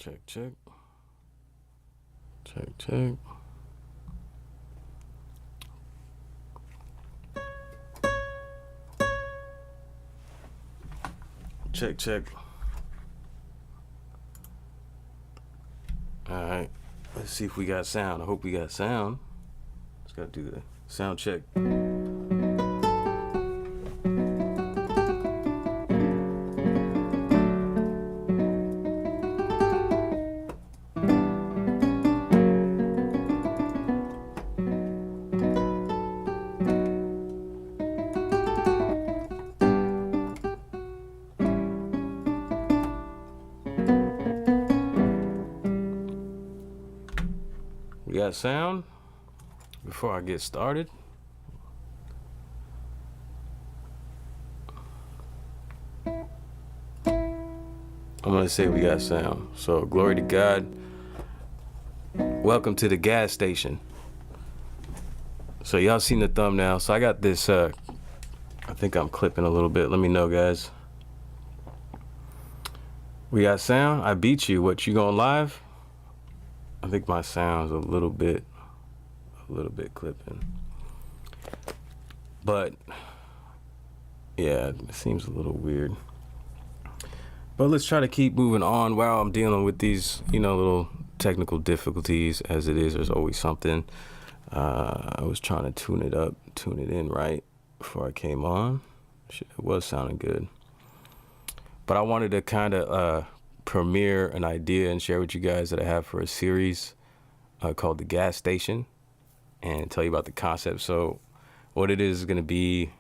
Check, check. Check, check. Check, check. Alright, let's see if we got sound. I hope we got sound. Just gotta do the sound check. We got sound. Before I get started, I'm gonna say we got sound. So glory to God. Welcome to the gas station. So y'all seen the thumbnail. So I got this, I think I'm clipping a little bit. Let me know, guys. We got sound. I beat you. What, you going live? I think my sound's a little bit clipping. But yeah, it seems a little weird. But let's try to keep moving on while I'm dealing with these, you know, little technical difficulties. As it is, there's always something. I was trying to tune it in right before I came on. It was sounding good. But I wanted to kind of premiere an idea and share with you guys that I have for a series called The Gas Station, and tell you about the concept. So what it is going to be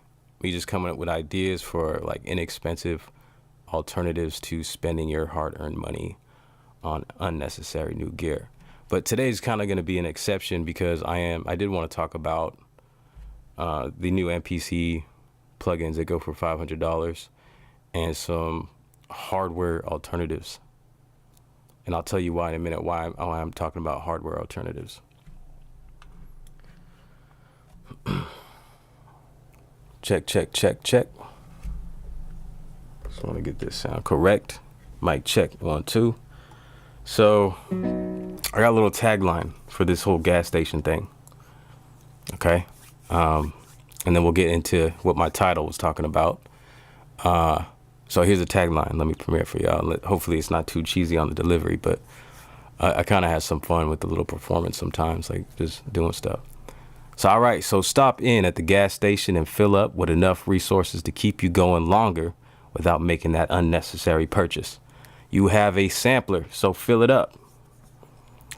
me just coming up with ideas for like inexpensive alternatives to spending your hard-earned money on unnecessary new gear. But today's kind of going to be an exception because I did want to talk about the new MPC plugins that go for $500 and some hardware alternatives. And I'll tell you why in a minute, why I'm talking about hardware alternatives. Check, check, check, check. Just want to get this sound correct. Mic check, 1, 2. So I got a little tagline for this whole gas station thing. Okay. And then we'll get into what my title was talking about. So here's a tagline. Let me premiere it for y'all. Hopefully it's not too cheesy on the delivery, but I kind of have some fun with the little performance sometimes, like just doing stuff. So, all right, so stop in at the gas station and fill up with enough resources to keep you going longer without making that unnecessary purchase. You have a sampler, so fill it up.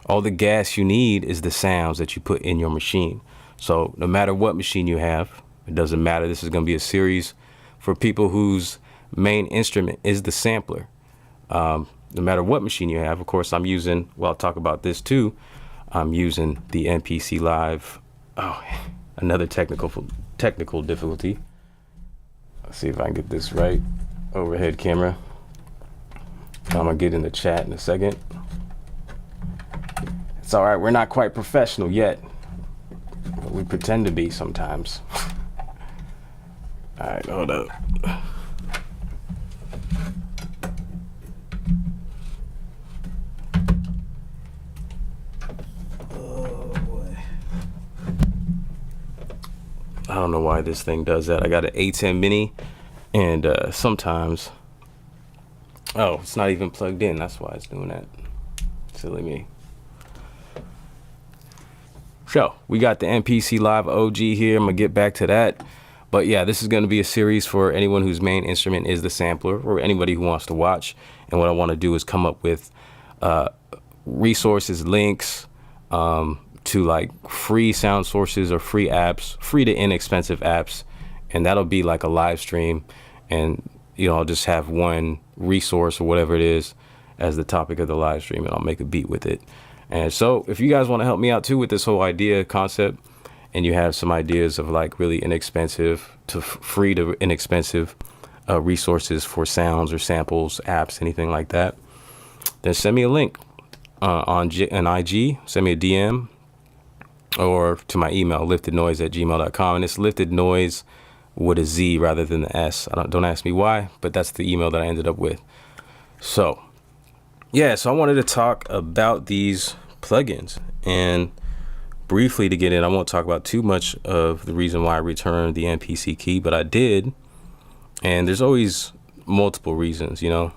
All the gas you need is the sounds that you put in your machine. So no matter what machine you have, it doesn't matter. This is going to be a series for people whose main instrument is the sampler. No matter what machine you have, of course, I'm using, well, I'll talk about this too. I'm using the MPC Live. Oh, another technical difficulty. Let's see if I can get this right. Overhead camera. I'm gonna get in the chat in a second. It's all right. We're not quite professional yet, but we pretend to be sometimes. All right, hold up. I don't know why this thing does that. I got an A10 mini, and sometimes, oh, it's not even plugged in. That's why it's doing that. Silly me. So we got the MPC Live OG here. I'm gonna get back to that. But yeah, this is gonna be a series for anyone whose main instrument is the sampler, or anybody who wants to watch. And what I wanna do is come up with resources, links, to like free sound sources or free apps, free to inexpensive apps, and that'll be like a live stream. And you know, I'll just have one resource or whatever it is as the topic of the live stream, and I'll make a beat with it. And so if you guys want to help me out too with this whole idea concept, and you have some ideas of like really inexpensive to free to inexpensive resources for sounds or samples, apps, anything like that, then send me a link on an IG, send me a DM, or to my email, liftednoise@gmail.com. And it's lifted noise with a Z rather than the S. Don't ask me why, but that's the email that I ended up with. So yeah, so I wanted to talk about these plugins, and briefly to get in, I won't talk about too much of the reason why I returned the MPC key, but I did. And there's always multiple reasons, you know,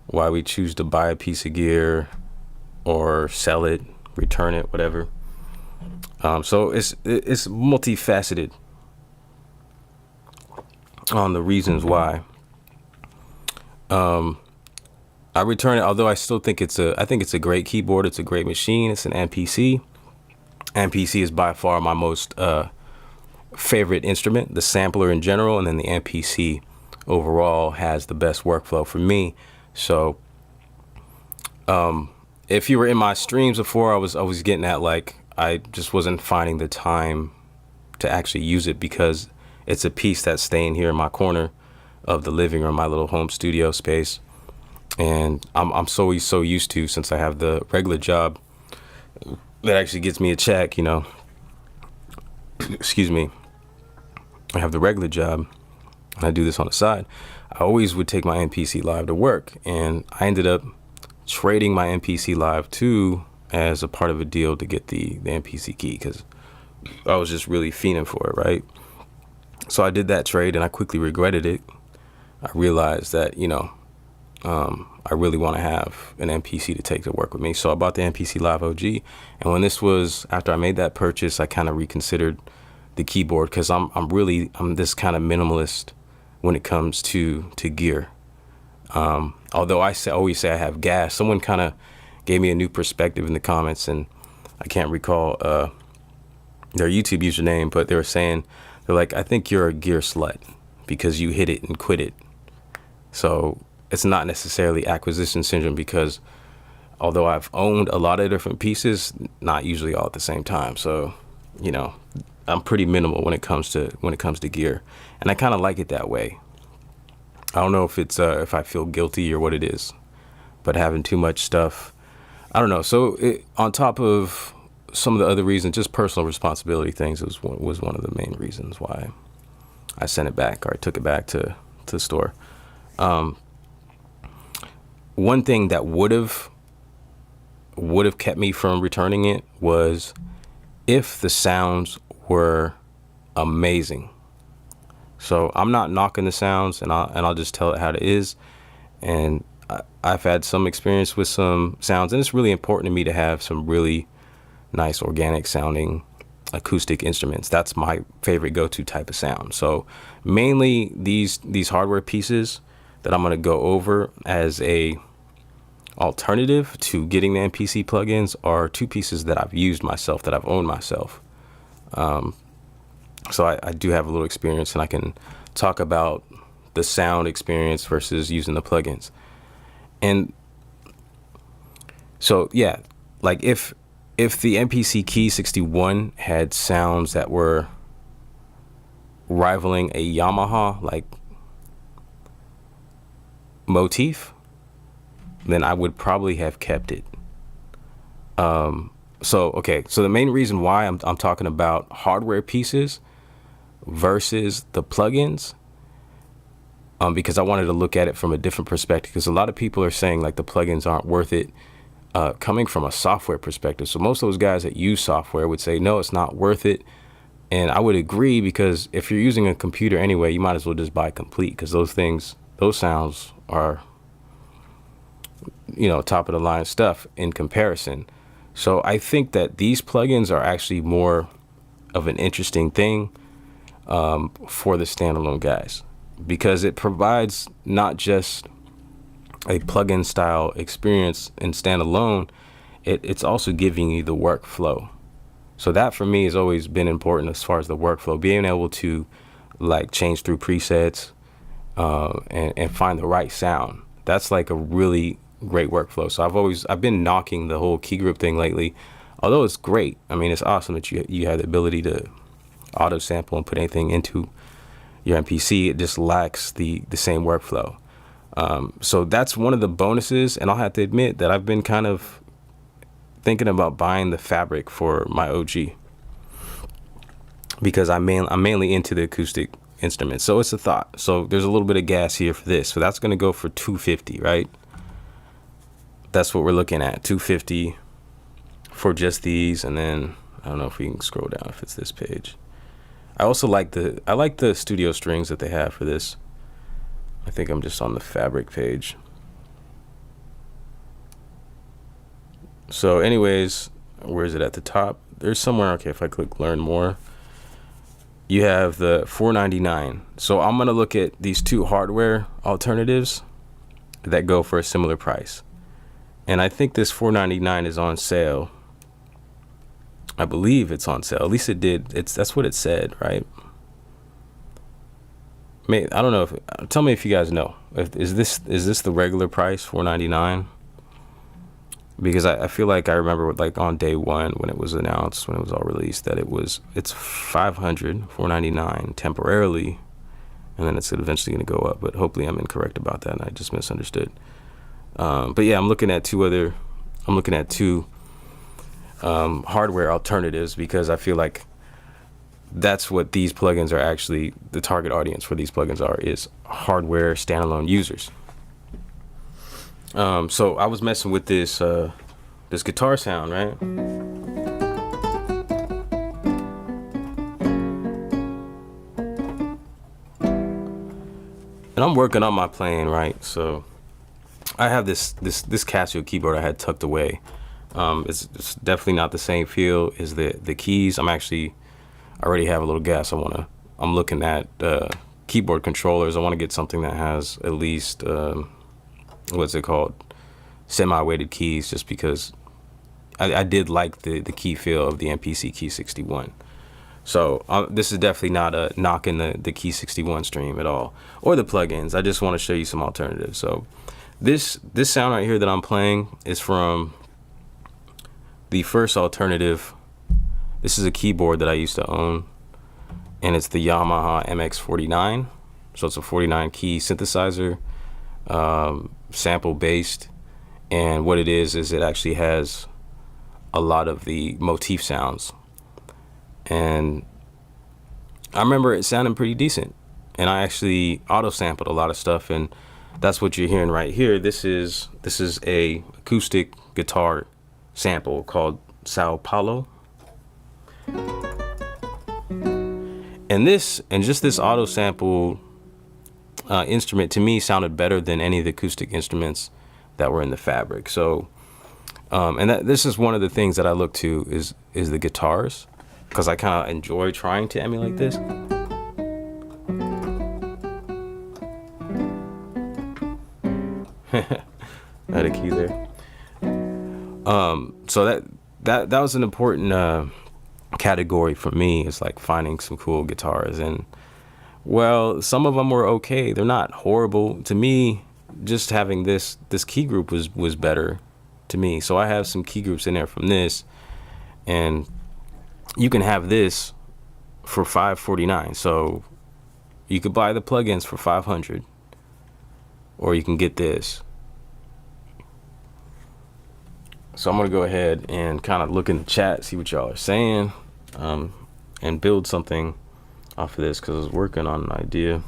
why we choose to buy a piece of gear or sell it, return it, whatever. So it's multifaceted on the reasons why. I return it, although I still think I think it's a great keyboard. It's a great machine. It's an MPC. MPC is by far my most favorite instrument, the sampler in general, and then the MPC overall has the best workflow for me. So if you were in my streams before, I was getting at, like, I just wasn't finding the time to actually use it because it's a piece that's staying here in my corner of the living room, my little home studio space. And I'm so used to, since I have the regular job that actually gets me a check, you know, excuse me, I have the regular job and I do this on the side. I always would take my MPC Live to work, and I ended up trading my MPC Live 2 as a part of a deal to get the MPC key, because I was just really fiending for it, right? So I did that trade and I quickly regretted it. I realized that, you know, I really want to have an MPC to take to work with me. So I bought the MPC Live OG. And when this was, after I made that purchase, I kind of reconsidered the keyboard, because I'm this kind of minimalist when it comes to gear. Although I always say I have gas. Someone kind of gave me a new perspective in the comments, and I can't recall their YouTube username, but they were saying, they're like, I think you're a gear slut because you hit it and quit it. So it's not necessarily acquisition syndrome, because although I've owned a lot of different pieces, not usually all at the same time. So, you know, I'm pretty minimal when it comes to gear, and I kind of like it that way. I don't know if it's if I feel guilty or what it is, but having too much stuff, I don't know. So on top of some of the other reasons, just personal responsibility things was one of the main reasons why I sent it back, or I took it back to the store. One thing that would have kept me from returning it was if the sounds were amazing. So I'm not knocking the sounds, and I'll just tell it how it is. And I've had some experience with some sounds, and it's really important to me to have some really nice organic sounding acoustic instruments. That's my favorite go-to type of sound. So mainly these hardware pieces that I'm going to go over as a alternative to getting the MPC plugins are two pieces that I've used myself, that I've owned myself. So I do have a little experience, and I can talk about the sound experience versus using the plugins. And so, yeah, like if the MPC KEY 61 had sounds that were rivaling a Yamaha like motif, then I would probably have kept it. So the main reason why I'm talking about hardware pieces versus the plugins, because I wanted to look at it from a different perspective, because a lot of people are saying like the plugins aren't worth it, coming from a software perspective. So most of those guys that use software would say, no, it's not worth it. And I would agree, because if you're using a computer anyway, you might as well just buy Complete, because those sounds are, you know, top of the line stuff in comparison. So I think that these plugins are actually more of an interesting thing for the standalone guys, because it provides not just a plugin style experience in standalone, it's also giving you the workflow. So that for me has always been important as far as the workflow, being able to like change through presets and find the right sound. That's like a really great workflow. So I've been knocking the whole key group thing lately, although it's great. I mean, it's awesome that you have the ability to auto sample and put anything into your MPC. It just lacks the same workflow. So that's one of the bonuses, and I'll have to admit that I've been kind of thinking about buying the fabric for my OG, because I'm mainly into the acoustic instruments. So it's a thought. So there's a little bit of gas here for this. So that's going to go for $250, right? that's what we're looking at, 250 for just these. And then I don't know if we can scroll down if it's this page. I also like the studio strings that they have for this. I think I'm just on the fabric page. So anyways, where is it at the top? There's somewhere, okay, if I click learn more, you have the $499. So I'm gonna look at these two hardware alternatives that go for a similar price. And I think this $499 is on sale. I believe it's on sale. At least it did. That's what it said, right? I don't know. Tell me if you guys know. Is this the regular price, $499? Because I feel like I remember like on day one when it was announced, when it was all released, that it's $499 temporarily, and then it's eventually going to go up. But hopefully I'm incorrect about that and I just misunderstood. But yeah, I'm looking at two hardware alternatives because I feel like that's what these plugins are actually, the target audience for these plugins is hardware standalone users. So I was messing with this this guitar sound, right? And I'm working on my playing, right? So I have this Casio keyboard I had tucked away. It's definitely not the same feel as the keys. I already have a little gas. I'm looking at keyboard controllers. I want to get something that has at least what's it called, semi-weighted keys, just because I did like the key feel of the MPC KEY 61. So this is definitely not a knocking the KEY 61 stream at all, or the plugins. I just want to show you some alternatives. So this sound right here that I'm playing is from the first alternative. This is a keyboard that I used to own, and it's the Yamaha MX49. So it's a 49 key synthesizer, sample based, and what it is it actually has a lot of the motif sounds. And I remember it sounding pretty decent, and I actually auto sampled a lot of stuff, and that's what you're hearing right here. This is a acoustic guitar sample called Sao Paulo. And just this auto sample instrument to me sounded better than any of the acoustic instruments that were in the fabric. So this is one of the things that I look to is the guitars, because I kind of enjoy trying to emulate this. I had a key there. So that was an important category for me, is like finding some cool guitars. And well, some of them were okay. They're not horrible. To me, just having this key group was better to me. So I have some key groups in there from this, and you can have this for $549. So you could buy the plugins for $500, or you can get this. So I'm gonna go ahead and kind of look in the chat, see what y'all are saying, and build something off of this, because I was working on an idea.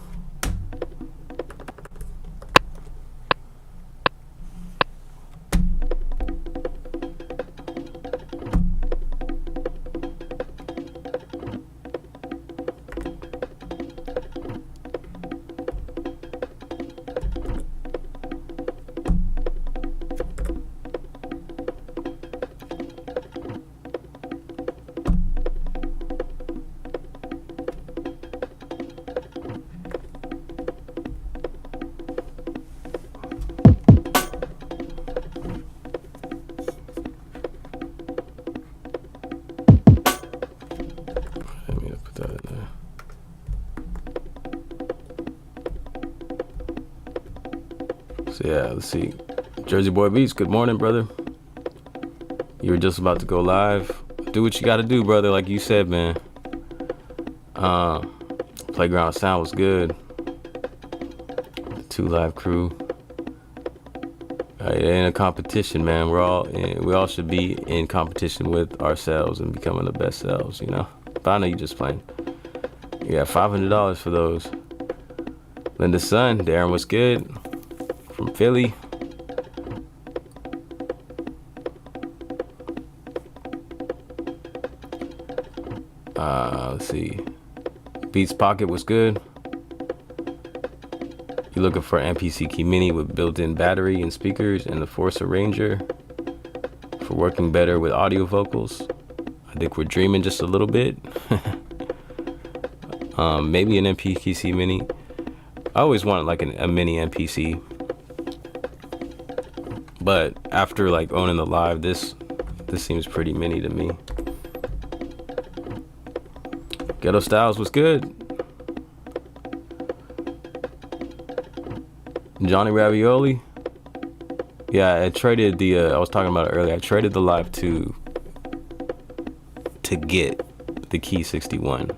So yeah, let's see. Jersey Boy Beats, good morning, brother. You were just about to go live. Do what you gotta do, brother, like you said, man. Playground sound was good. The 2 Live crew. It ain't a competition, man. We all should be in competition with ourselves and becoming the best selves, you know. But I know you just playing. Yeah, $500 for those. Linda's son, Darren, was good. From Philly. Let's see. Beats Pocket was good. You're looking for an MPC KEY Mini with built-in battery and speakers and the Force Arranger for working better with audio vocals. I think we're dreaming just a little bit. Maybe an MPC Mini. I always wanted like a mini MPC, but after like owning the Live, this seems pretty mini to me. Ghetto Styles was good. Johnny Ravioli. Yeah, I traded the I was talking about it earlier. I traded the Live to get the Key 61,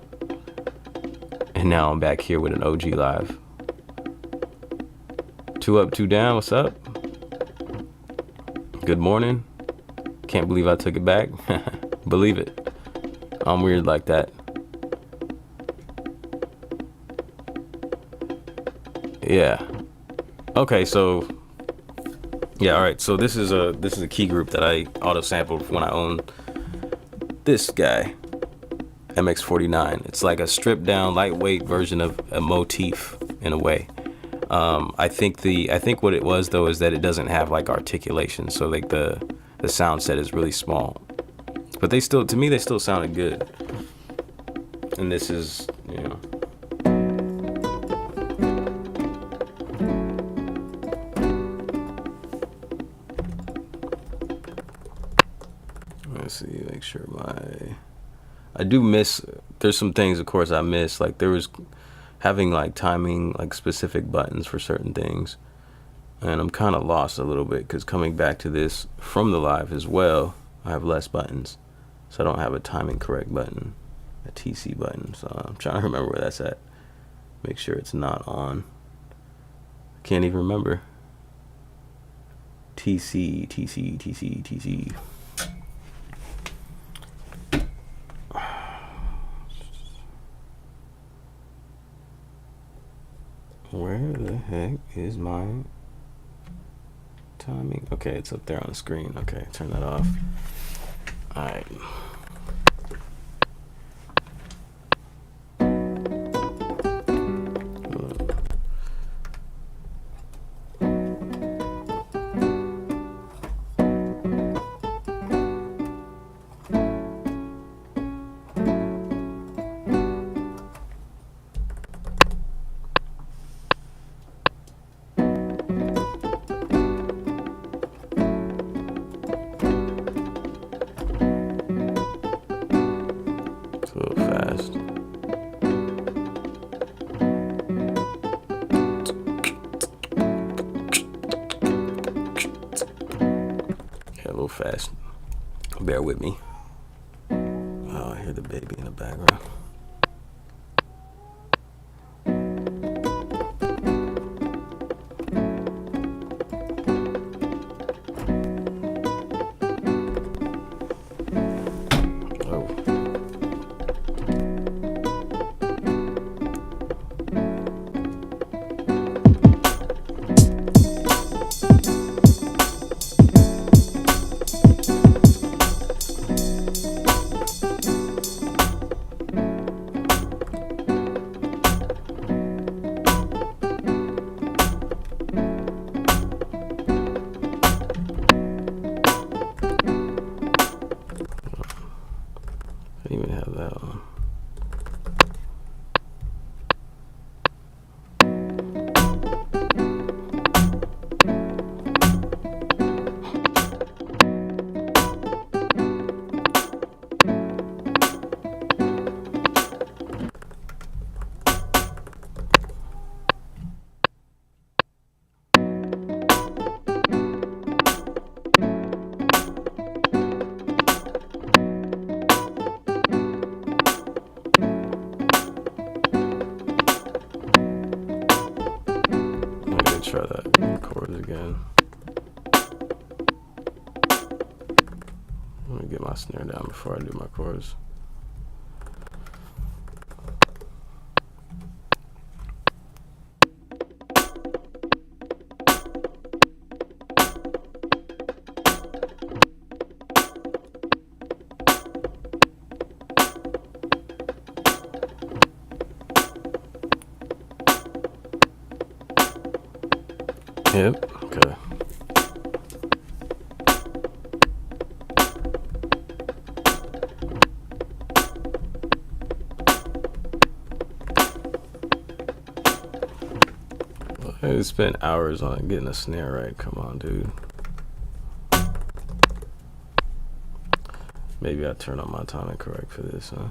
and now I'm back here with an OG Live. Two up, two down. What's up? Good morning. Can't believe I took it back. Believe it. I'm weird like that. Yeah. Okay, so yeah, all right. So this is a key group that I auto sampled when I owned this guy, MX49. It's like a stripped down, lightweight version of a motif in a way. I think what it was though is that it doesn't have like articulation, so like the sound set is really small, but they still, to me, they still sounded good. And this is, you know, let's see, make sure I do miss, there's some things of course I miss, like there was having like timing, like specific buttons for certain things, and I'm kind of lost a little bit because coming back to this from the Live as well, I have less buttons, so I don't have a timing correct button, a TC button, so I'm trying to remember where that's at, make sure it's not on. Can't even remember. TC. Where the heck is my timing? Okay, it's up there on the screen. Okay, turn that off. All right. Fast. Bear with me. Oh, I hear the baby in the background. Try that chords again. Let me get my snare down before I do my chords. Yep. Okay. I spent hours on getting a snare right. Come on, dude. Maybe I turn on my timing correct for this, huh?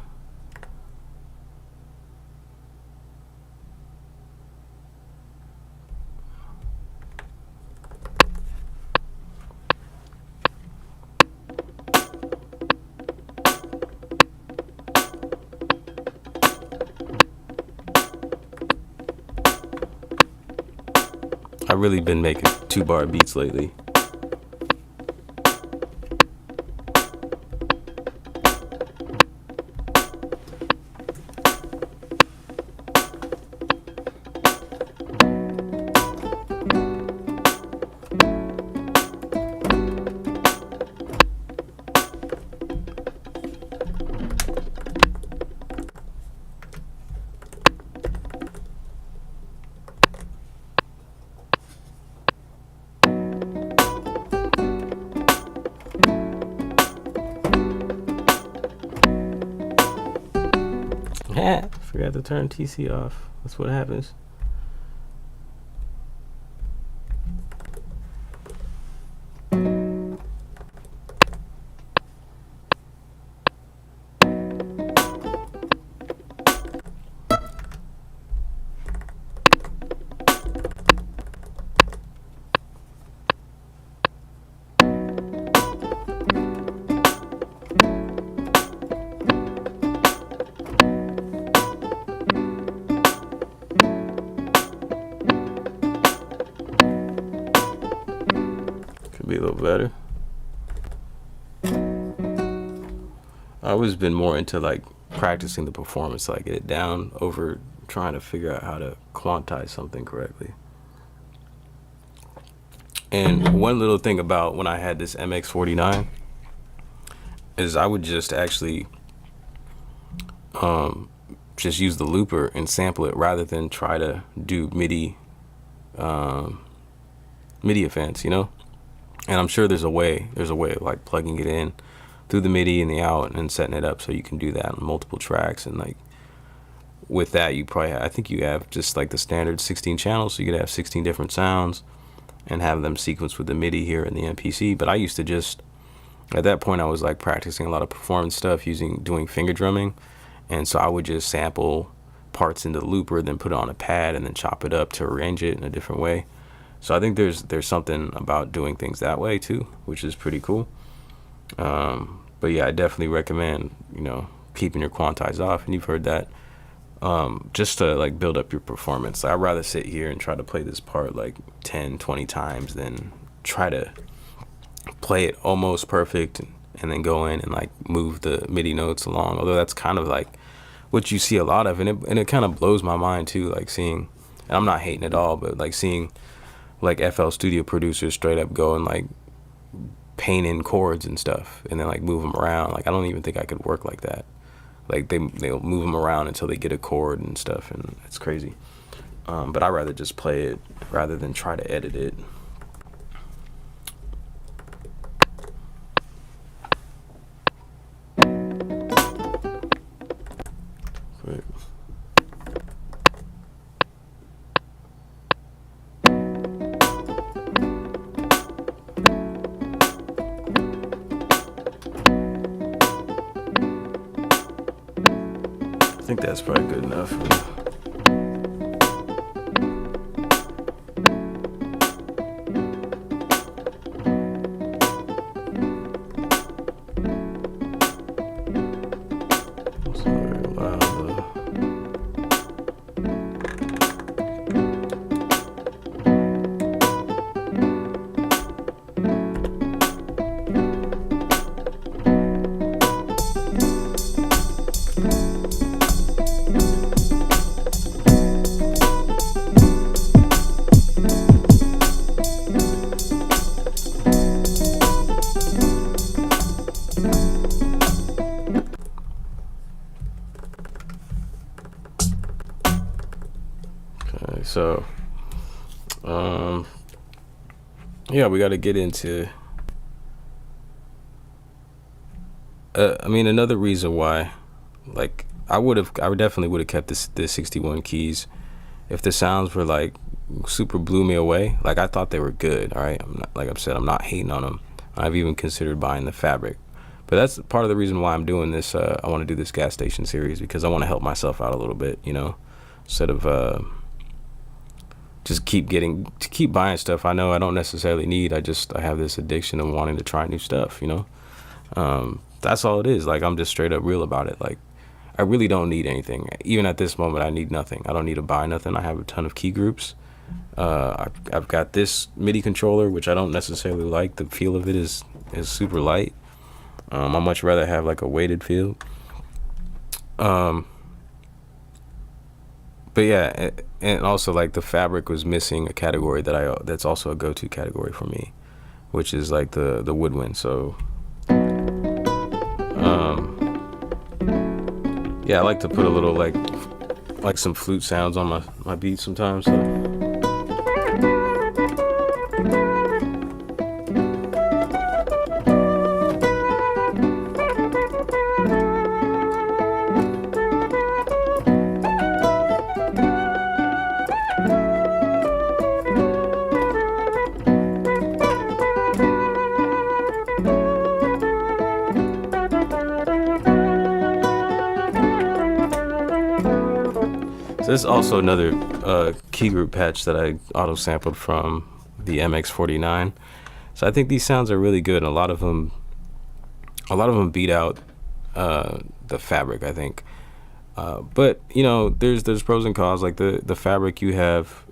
I've really been making 2-bar beats lately. Forgot to turn TC off. That's what happens. Be a little better. I always been more into like practicing the performance, like get it down over trying to figure out how to quantize something correctly. And one little thing about when I had this MX49 is I would just actually just use the looper and sample it rather than try to do MIDI events, you know. And I'm sure there's a way of like plugging it in through the MIDI and the out and setting it up so you can do that on multiple tracks. And like with that, you probably I think you have just like the standard 16 channels, so you could have 16 different sounds and have them sequenced with the MIDI here in the MPC. But I used to just, at that point, I was like practicing a lot of performance stuff doing finger drumming, and so I would just sample parts into the looper, then put it on a pad and then chop it up to arrange it in a different way. So I think there's something about doing things that way too, which is pretty cool. But yeah, I definitely recommend, you know, keeping your quantize off, and you've heard that, just to like build up your performance. I'd rather sit here and try to play this part like 10, 20 times than try to play it almost perfect and then go in and like move the MIDI notes along. Although that's kind of like what you see a lot of, and it kind of blows my mind too, like seeing, and I'm not hating at all, but like seeing like FL Studio producers straight up go and like paint in chords and stuff and then like move them around. Like I don't even think I could work like that. Like they'll move them around until they get a chord and stuff, and it's crazy. But I'd rather just play it rather than try to edit it. Quick. I think that's probably good enough. yeah, we got to get into. I mean, another reason why, like, I definitely would have kept the 61 keys if the sounds were like super blew me away. Like, I thought they were good. All right, I'm not, like I've said, I'm not hating on them. I've even considered buying the fabric, but that's part of the reason why I'm doing this. I want to do this gas station series because I want to help myself out a little bit, you know, instead of just keep buying stuff I know I don't necessarily need. I have this addiction of wanting to try new stuff, you know. That's all it is. Like, I'm just straight up real about it. Like, I really don't need anything. Even at this moment, I need nothing. I don't need to buy nothing. I have a ton of key groups. I've got this MIDI controller, which I don't necessarily like. The feel of it is super light. I much rather have like a weighted feel. But yeah, and also like the fabric was missing a category that's also a go-to category for me, which is like the woodwind. So yeah, I like to put a little like some flute sounds on my beats sometimes. So. So this is also another key group patch that I auto sampled from the MX49. So I think these sounds are really good. And a lot of them beat out the fabric, I think. But you know, there's pros and cons. Like the fabric you have,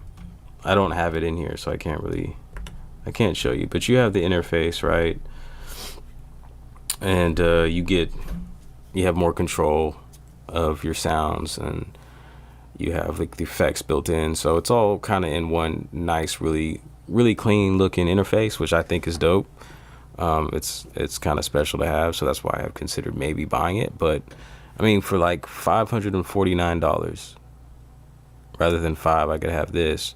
I don't have it in here, so I can't show you. But you have the interface, right? And you have more control of your sounds, and you have like the effects built in, so it's all kind of in one nice, really clean looking interface, which I think is dope. It's kind of special to have, so that's why I've considered maybe buying it. But I mean, for like $549 rather than $5, I could have this.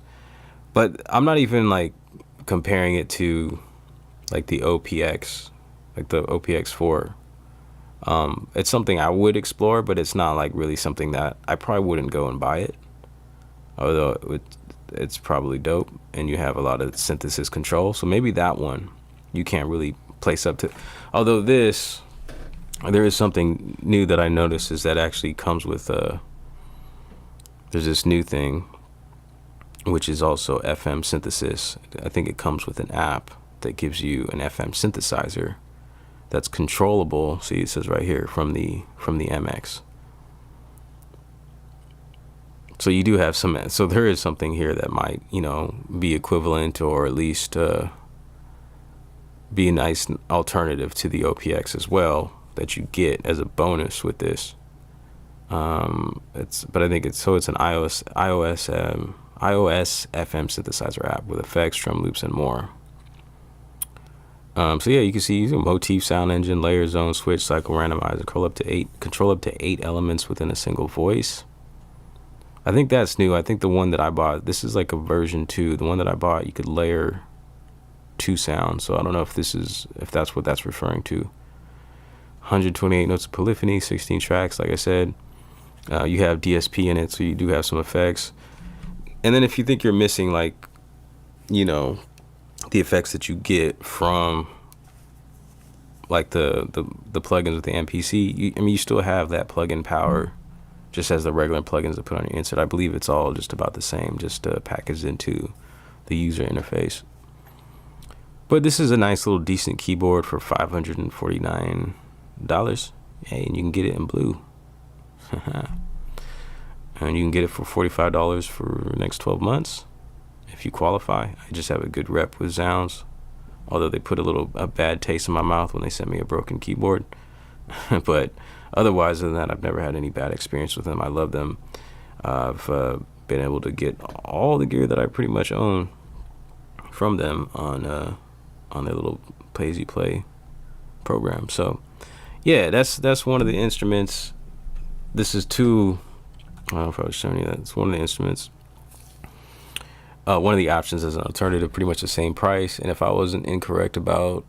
But I'm not even like comparing it to like the OPX, like the OPX4. It's something I would explore, but it's not like really something that I probably wouldn't go and buy it, although it's probably dope, and you have a lot of synthesis control. So maybe that one you can't really place up to. Although there is something new that I noticed, is that actually comes with there's this new thing which is also FM synthesis. I think it comes with an app that gives you an FM synthesizer that's controllable. See, it says right here from the MX. So you do have some. So there is something here that might, you know, be equivalent, or at least be a nice alternative to the OPX as well, that you get as a bonus with this. But I think it's an iOS FM synthesizer app with effects, drum loops, and more. So yeah, you can see motif, sound engine, layer, zone, switch, cycle, randomizer, control up to 8 elements within a single voice. I think that's new. I think the one that I bought, this is like a version 2. The one that I bought, you could layer 2 sounds. So I don't know if that's what that's referring to. 128 notes of polyphony, 16 tracks. Like I said, you have DSP in it, so you do have some effects. And then if you think you're missing, like, you know, the effects that you get from like the plugins with the MPC, I mean, you still have that plugin power just as the regular plugins that put on your insert. I believe it's all just about the same, just packaged into the user interface. But this is a nice little decent keyboard for $549. Hey, and you can get it in blue. And you can get it for $45 for the next 12 months if you qualify. I just have a good rep with Zounds, although they put a bad taste in my mouth when they sent me a broken keyboard. But otherwise, other than that, I've never had any bad experience with them. I love them. I've been able to get all the gear that I pretty much own from them on their little pay-as-you-play program. So yeah, that's one of the instruments. This is two. I don't know if I was showing you that. It's one of the instruments. one of the options as an alternative, pretty much the same price. And if I wasn't incorrect about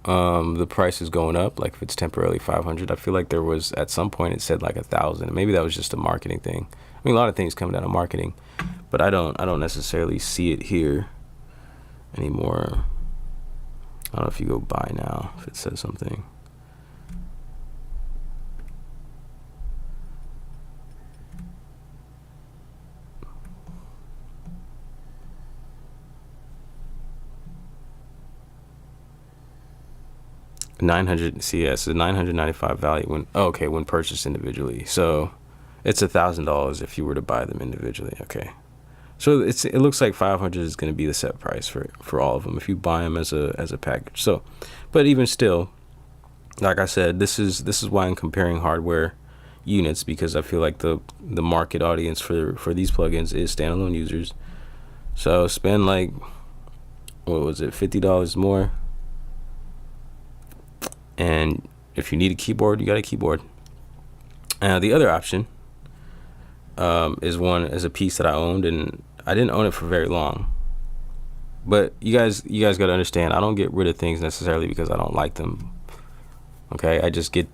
the price is going up, like if it's temporarily 500, I feel like there was at some point it said like 1,000. Maybe that was just a marketing thing. I mean, a lot of things come down to marketing, but I don't necessarily see it here anymore. I don't know if you go buy now, if it says something. $900 CS, a $995 value when when purchased individually. So it's $1,000 if you were to buy them individually. Okay, so it looks like 500 is going to be the set price for all of them if you buy them as a package. So, but even still, like I said, this is why I'm comparing hardware units, because I feel like the market audience for these plugins is standalone users. So spend like, what was it, $50 more. And if you need a keyboard, you got a keyboard. The other option is a piece that I owned, and I didn't own it for very long. But you guys got to understand, I don't get rid of things necessarily because I don't like them. Okay, I just get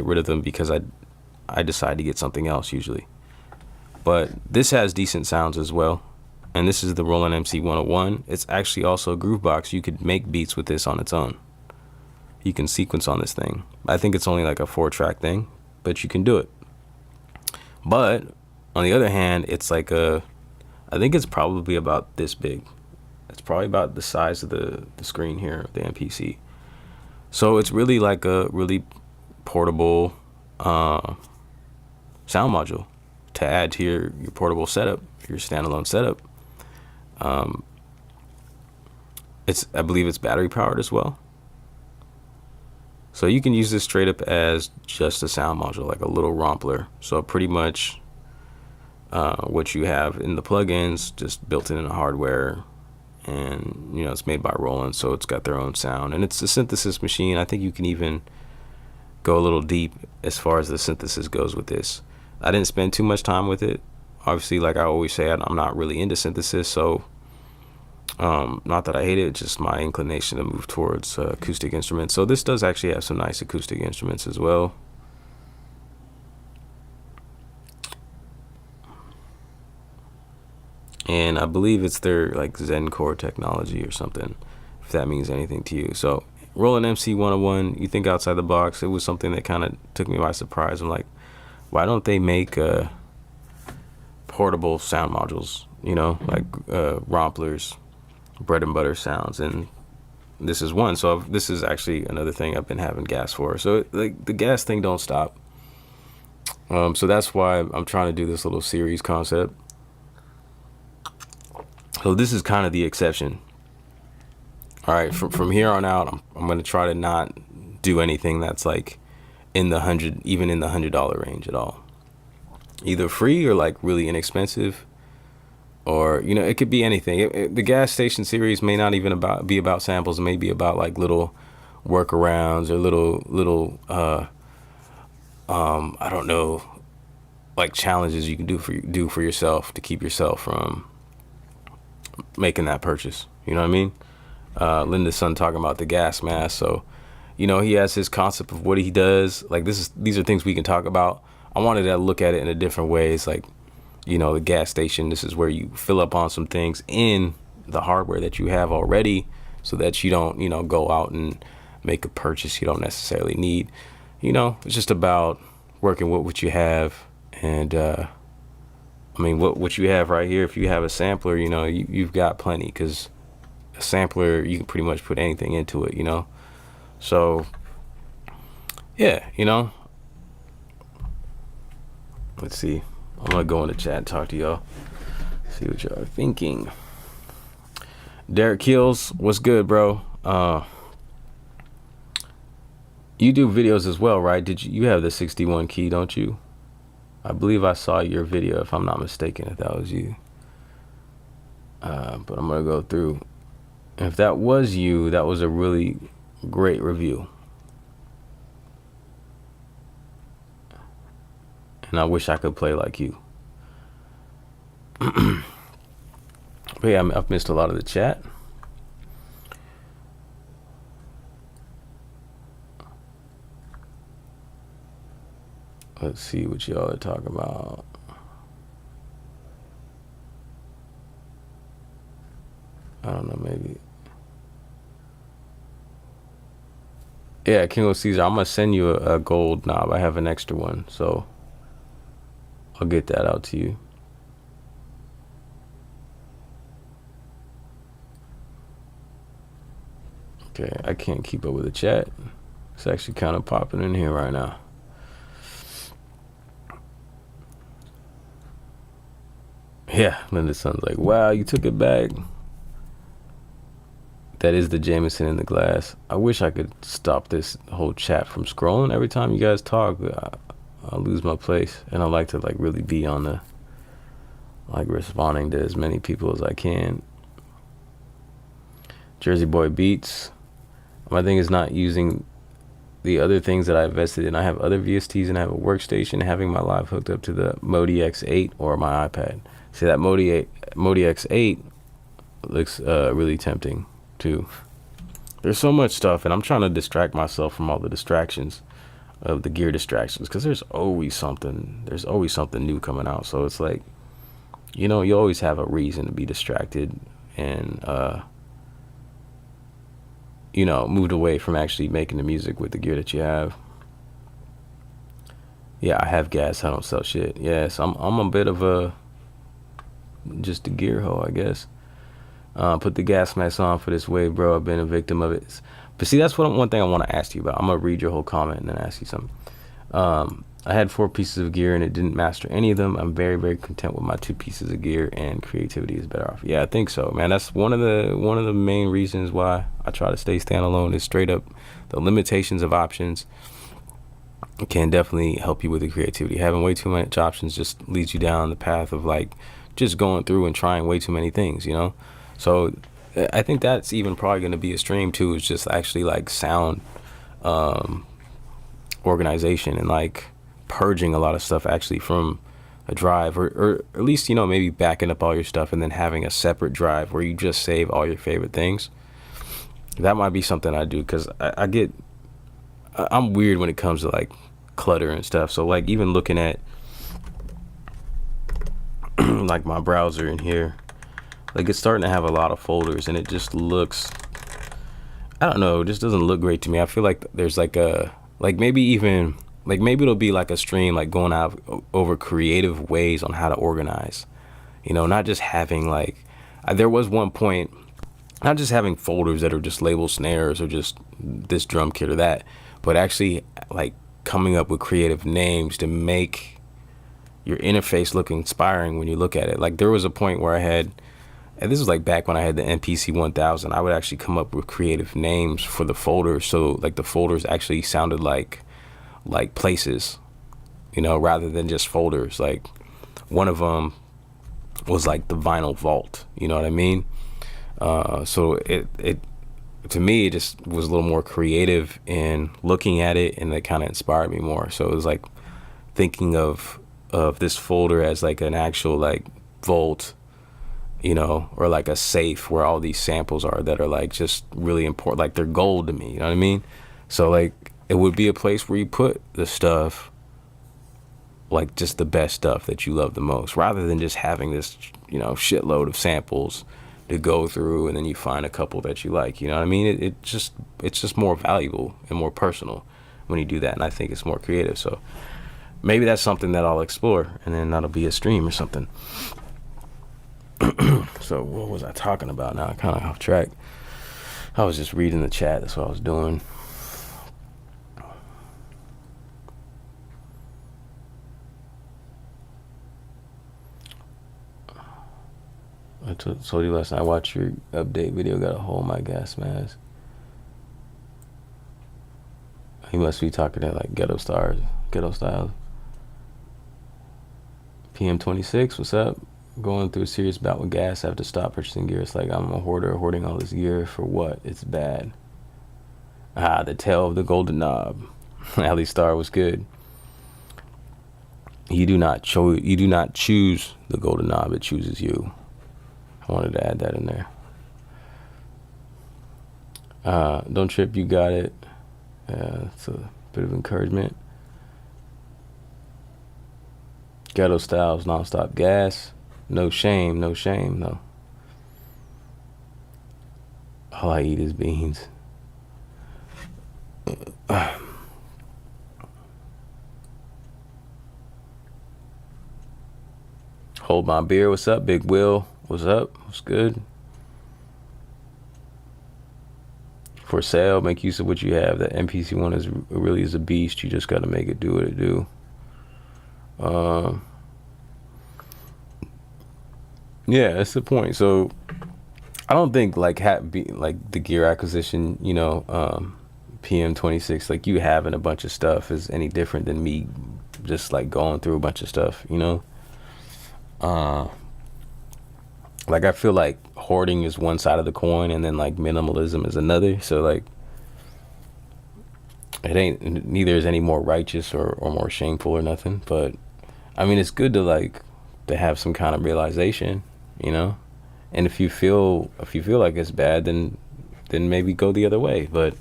rid of them because I decide to get something else usually. But this has decent sounds as well, and this is the Roland MC-101. It's actually also a Groovebox. You could make beats with this on its own. You can sequence on this thing. I think it's only like a 4-track thing, but you can do it. But on the other hand, it's like I think it's probably about this big. It's probably about the size of the screen here, the MPC. So it's really like a really portable sound module to add to your portable setup, your standalone setup. I believe it's battery powered as well. So you can use this straight up as just a sound module, like a little Rompler. So pretty much what you have in the plugins, just built in the hardware, and you know, it's made by Roland, so it's got their own sound, and it's a synthesis machine. I think you can even go a little deep as far as the synthesis goes with this. I didn't spend too much time with it. Obviously, like I always say, I'm not really into synthesis, so not that I hate it, just my inclination to move towards acoustic instruments. So this does actually have some nice acoustic instruments as well. And I believe it's their like Zen Core technology or something, if that means anything to you. So Roland MC-101, you think outside the box. It was something that kind of took me by surprise. I'm like, why don't they make portable sound modules, you know, like Romplers, bread and butter sounds? And this is one. So this is actually another thing I've been having gas for. So like the gas thing don't stop. So that's why I'm trying to do this little series concept. So this is kind of the exception. All right, from here on out, I'm going to try to not do anything that's like in the $100 range at all. Either free or like really inexpensive, or you know, it could be anything. The gas station series may not even be about samples. It may be about like little workarounds or little I don't know, like challenges you can do for yourself to keep yourself from making that purchase. You know what I mean? Linda's son talking about the gas mask. So, you know, he has his concept of what he does. Like these are things we can talk about. I wanted to look at it in a different way. It's like, you know, the gas station, this is where you fill up on some things in the hardware that you have already, so that you don't, you know, go out and make a purchase you don't necessarily need. You know, it's just about working with what you have. And I mean, what you have right here, if you have a sampler, you know, you've got plenty, because a sampler, you can pretty much put anything into it, you know. So yeah, you know, let's see. I'm gonna go in the chat and talk to y'all, see what y'all are thinking. Derek Kills, what's good, bro? You do videos as well, right? You have the 61 key, don't you? I believe I saw your video, if I'm not mistaken, if that was you. But I'm gonna go through. And if that was you, that was a really great review. And I wish I could play like you. But yeah, I've missed a lot of the chat. Let's see what y'all are talking about. I don't know, maybe. Yeah, King of Caesar, I'm gonna send you a gold knob. I have an extra one, so I'll get that out to you. Okay, I can't keep up with the chat. It's actually kind of popping in here right now. Yeah, Linda Sun's like, wow, you took it back. That is the Jameson in the glass. I wish I could stop this whole chat from scrolling every time you guys talk. I'll lose my place, and I like to like really be on the like responding to as many people as I can. Jersey Boy Beats. My thing is not using the other things that I invested in. I have other VSTs and I have a workstation. Having my live hooked up to the Modi X8 or my iPad. See, that Modi X8 looks really tempting too. There's so much stuff, and I'm trying to distract myself from all the distractions of the gear distractions, because there's always something new coming out. So it's like, you know, you always have a reason to be distracted and you know, moved away from actually making the music with the gear that you have. Yeah, I have gas, I don't sell shit. Yes, I'm a bit of a just a gear hoe, I guess. Put the gas mask on for this wave, bro. I've been a victim of it. But see, that's one thing I want to ask you about. I'm gonna read your whole comment and then ask you something. I had 4 pieces of gear and it didn't master any of them. I'm very, very content with my 2 pieces of gear, and creativity is better off. Yeah, I think so, man. That's one of the main reasons why I try to stay standalone, is straight up the limitations of options can definitely help you with the creativity. Having way too much options just leads you down the path of like just going through and trying way too many things, you know? So I think that's even probably going to be a stream too, is just actually like sound organization and like purging a lot of stuff actually from a drive, or at least, you know, maybe backing up all your stuff and then having a separate drive where you just save all your favorite things. That might be something I do, because I'm weird when it comes to like clutter and stuff. So like even looking at like my browser in here, like it's starting to have a lot of folders and it just looks, I don't know, it just doesn't look great to me. I feel like there's like a, like maybe it'll be like a stream like going out over creative ways on how to organize, you know, not just having like, there was one point, not just having folders that are just labeled snares or just this drum kit or that, but actually like coming up with creative names to make your interface look inspiring when you look at it. Like there was a point where I had, and this was like back when I had the MPC 1000, I would actually come up with creative names for the folders. So like the folders actually sounded like places, you know, rather than just folders. Like one of them was like the Vynil vault, you know what I mean? So it to me, it just was a little more creative in looking at it, and it kind of inspired me more. So it was like thinking of this folder as like an actual like vault, you know, or like a safe where all these samples are that are like just really important, like they're gold to me, you know what I mean? So like it would be a place where you put the stuff, like just the best stuff that you love the most, rather than just having this, you know, shitload of samples to go through and then you find a couple that you like, you know what I mean? It's just more valuable and more personal when you do that, and I think it's more creative. So maybe that's something that I'll explore, and then that'll be a stream or something. So what was I talking about now? Kind of off track. I was just reading the chat. That's what I was doing. I told you last night, I watched your update video, got a hole in my gas mask. He must be talking to like ghetto styles. PM26, what's up? Going through a serious bout with gas. I have to stop purchasing gear. It's like I'm a hoarder, hoarding all this gear for what? It's bad. The tail of the golden knob. Ali Star was good. You do not choose the golden knob, it chooses you. I wanted to add that in there. Don't trip, you got it. It's a bit of encouragement. Ghetto styles, non-stop gas. No shame, no shame, no. All I eat is beans. Hold my beer. What's up, Big Will? What's up? What's good? For sale, make use of what you have. That MPC ONE is really is a beast. You just got to make it do what it do. Yeah, that's the point. So I don't think like the gear acquisition, you know, PM26, like you having a bunch of stuff is any different than me just like going through a bunch of stuff, you know. Like I feel like hoarding is one side of the coin and then like minimalism is another. So like it ain't, neither is any more righteous or more shameful or nothing. But I mean, it's good to like to have some kind of realization, you know. And if you feel like it's bad, then maybe go the other way. But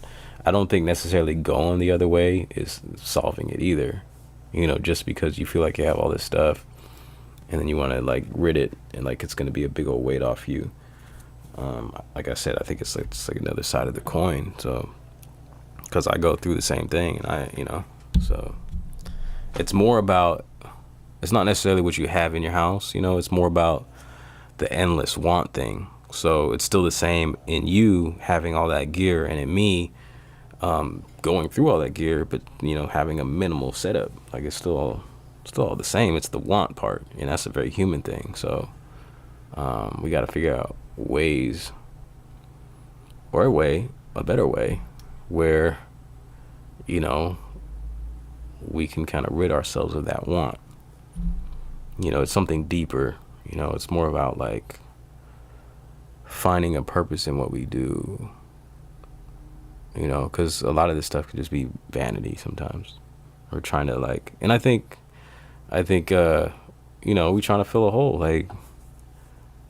I don't think necessarily going the other way is solving it either, you know, just because you feel like you have all this stuff and then you want to like rid it and like it's going to be a big old weight off you. Like I said, I think it's like another side of the coin. So because I go through the same thing, and you know, so it's more about, it's not necessarily what you have in your house, you know, it's more about the endless want thing. So it's still the same in you having all that gear and in me going through all that gear, but you know, having a minimal setup. Like it's still all the same. It's the want part, and that's a very human thing. So we got to figure out ways, or a better way where, you know, we can kind of rid ourselves of that want. You know, it's something deeper. You know, it's more about like finding a purpose in what we do, you know, because a lot of this stuff could just be vanity sometimes. We're trying to like, and I think you know, we trying to fill a hole. Like,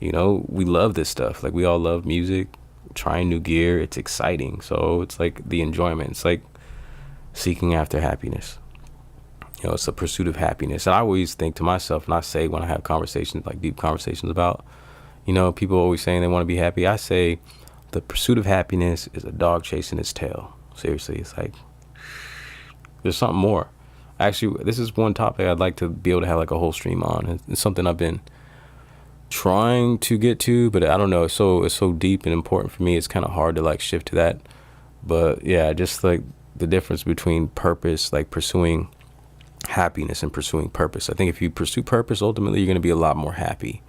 you know, we love this stuff. Like we all love music, trying new gear. It's exciting. So it's like the enjoyment. It's like seeking after happiness. You know, it's a pursuit of happiness. And I always think to myself, and I say when I have conversations, like deep conversations about, you know, people always saying they want to be happy. I say the pursuit of happiness is a dog chasing its tail. Seriously, it's like there's something more. Actually, this is one topic I'd like to be able to have like a whole stream on. It's something I've been trying to get to, but I don't know. It's so deep and important for me. It's kind of hard to like shift to that. But yeah, just like the difference between purpose, like pursuing happiness and pursuing purpose. I think if you pursue purpose, ultimately you're going to be a lot more happy.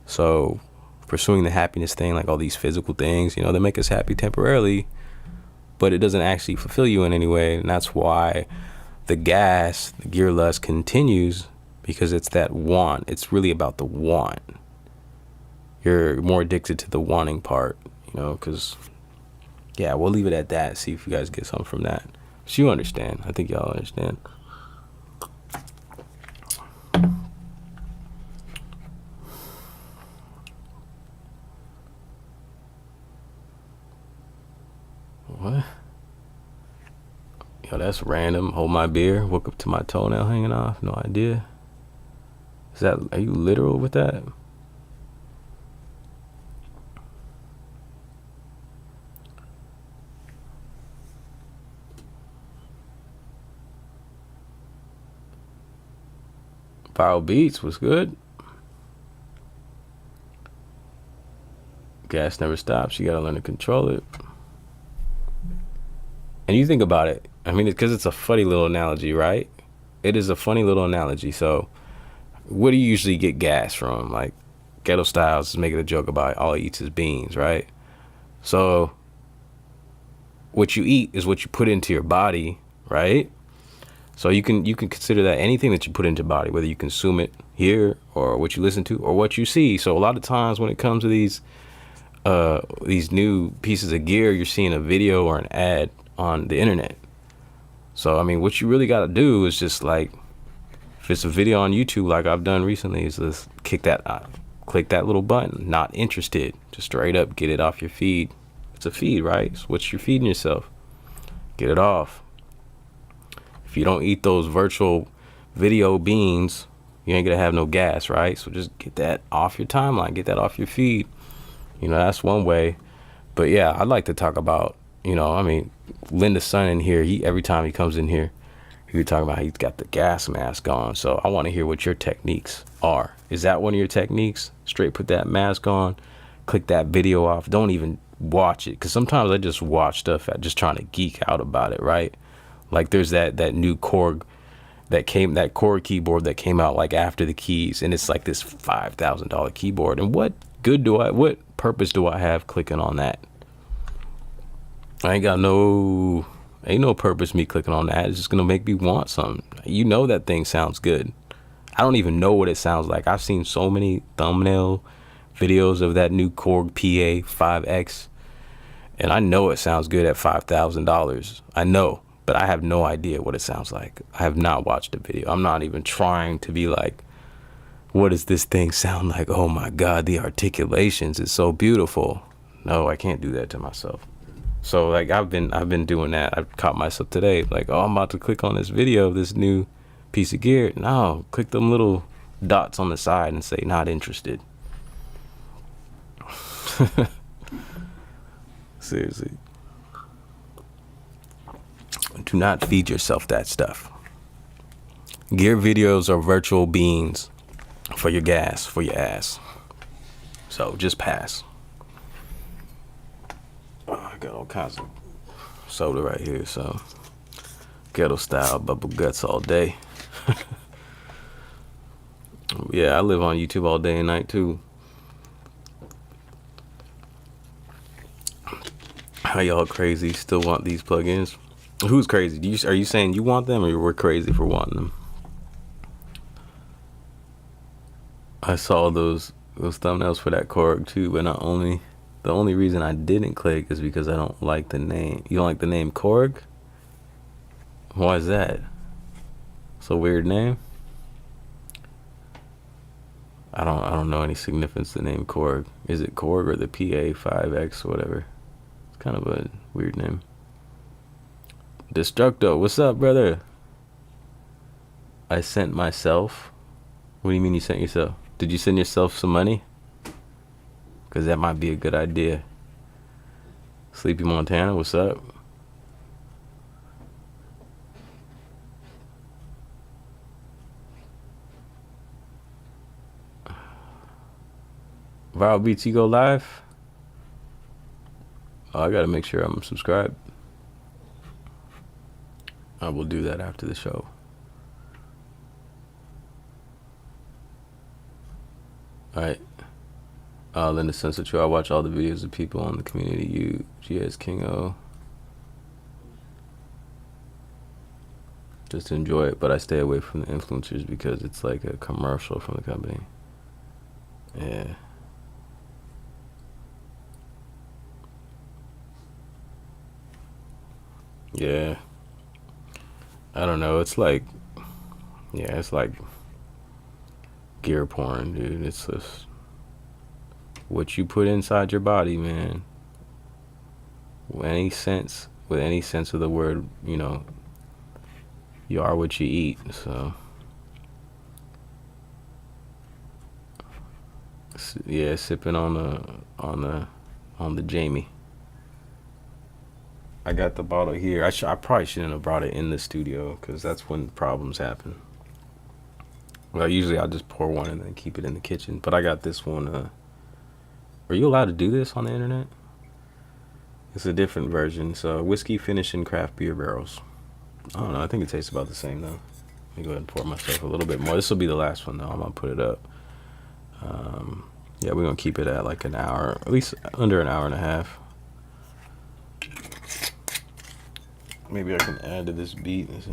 So pursuing the happiness thing, like all these physical things, you know, they make us happy temporarily, but it doesn't actually fulfill you in any way. And that's why the gear lust continues, because it's that want. It's really about the want. You're more addicted to the wanting part, you know, because yeah, we'll leave it at that. See if you guys get something from that. But you understand. I think y'all understand. What? Yo, that's random. Hold my beer. Woke up to my toenail hanging off. No idea. Is that, are you literal with that? Viral Beats was good. Gas never stops. You gotta learn to control it. And you think about it, I mean, because it's a funny little analogy, right? It is a funny little analogy. So where do you usually get gas from? Like Ghetto Styles is making a joke about all he eats is beans, right? So what you eat is what you put into your body, right? So you can consider that anything that you put into your body, whether you consume it here or what you listen to or what you see. So a lot of times when it comes to these new pieces of gear, you're seeing a video or an ad on the internet. So I mean, what you really got to do is just like, if it's a video on YouTube like I've done recently, is just click that click that little button, not interested. Just straight up get it off your feed. It's a feed, right? It's what you're feeding yourself. Get it off. If you don't eat those virtual video beans, you ain't gonna have no gas, right? So just get that off your timeline, get that off your feed. You know, that's one way. But yeah, I'd like to talk about, you know, I mean, Linda's son in here, every time he comes in here, he talking about he's got the gas mask on. So I want to hear what your techniques are. Is that one of your techniques? Straight put that mask on, click that video off. Don't even watch it, because sometimes I just watch stuff just trying to geek out about it, right? Like there's that new Korg that Korg keyboard that came out like after the keys, and it's like this $5,000 keyboard. And what purpose do I have clicking on that? Ain't no purpose me clicking on that. It's just gonna make me want something. You know that thing sounds good. I don't even know what it sounds like. I've seen so many thumbnail videos of that new Korg PA5X, and I know it sounds good at $5,000. I know, but I have no idea what it sounds like. I have not watched a video. I'm not even trying to be like, what does this thing sound like? Oh my God, the articulations is so beautiful. No, I can't do that to myself. So like I've been doing that. I've caught myself today, like, oh, I'm about to click on this video of this new piece of gear. No, click them little dots on the side and say not interested. Seriously. Do not feed yourself that stuff. Gear videos are virtual beans for your gas, for your ass. So just pass. I got all kinds of soda right here, so ghetto style bubble guts all day. Yeah, I live on YouTube all day and night too. How y'all crazy still want these plugins? Who's crazy? Are you saying you want them, or we're crazy for wanting them? I saw those thumbnails for that Korg too, but the only reason I didn't click is because I don't like the name. You don't like the name Korg? Why is that? It's a weird name. I don't know any significance to the name Korg. Is it Korg or the PA5X or whatever? It's kind of a weird name. Destructo, what's up, brother? I sent myself. What do you mean you sent yourself? Did you send yourself some money? Because that might be a good idea. Sleepy Montana, what's up? Viral Beats, you go live? Oh, I gotta make sure I'm subscribed. I will do that after the show. Alright. Linda Sense True. I watch all the videos of people on the community. GS King O. Just to enjoy it, but I stay away from the influencers because it's like a commercial from the company. Yeah. Yeah. I don't know. It's like, yeah, it's like gear porn, dude. It's just what you put inside your body, man. With any sense of the word, you know, you are what you eat. So yeah, sipping on the Jamie. I got the bottle here. I probably shouldn't have brought it in the studio because that's when problems happen. Well, usually I'll just pour one and then keep it in the kitchen. But I got this one. Are you allowed to do this on the internet? It's a different version. So whiskey finished in craft beer barrels. I don't know. I think it tastes about the same though. Let me go ahead and pour myself a little bit more. This will be the last one though. I'm gonna put it up. Yeah, we're gonna keep it at like an hour, at least under an hour and a half. Maybe I can add to this beat. Let's see.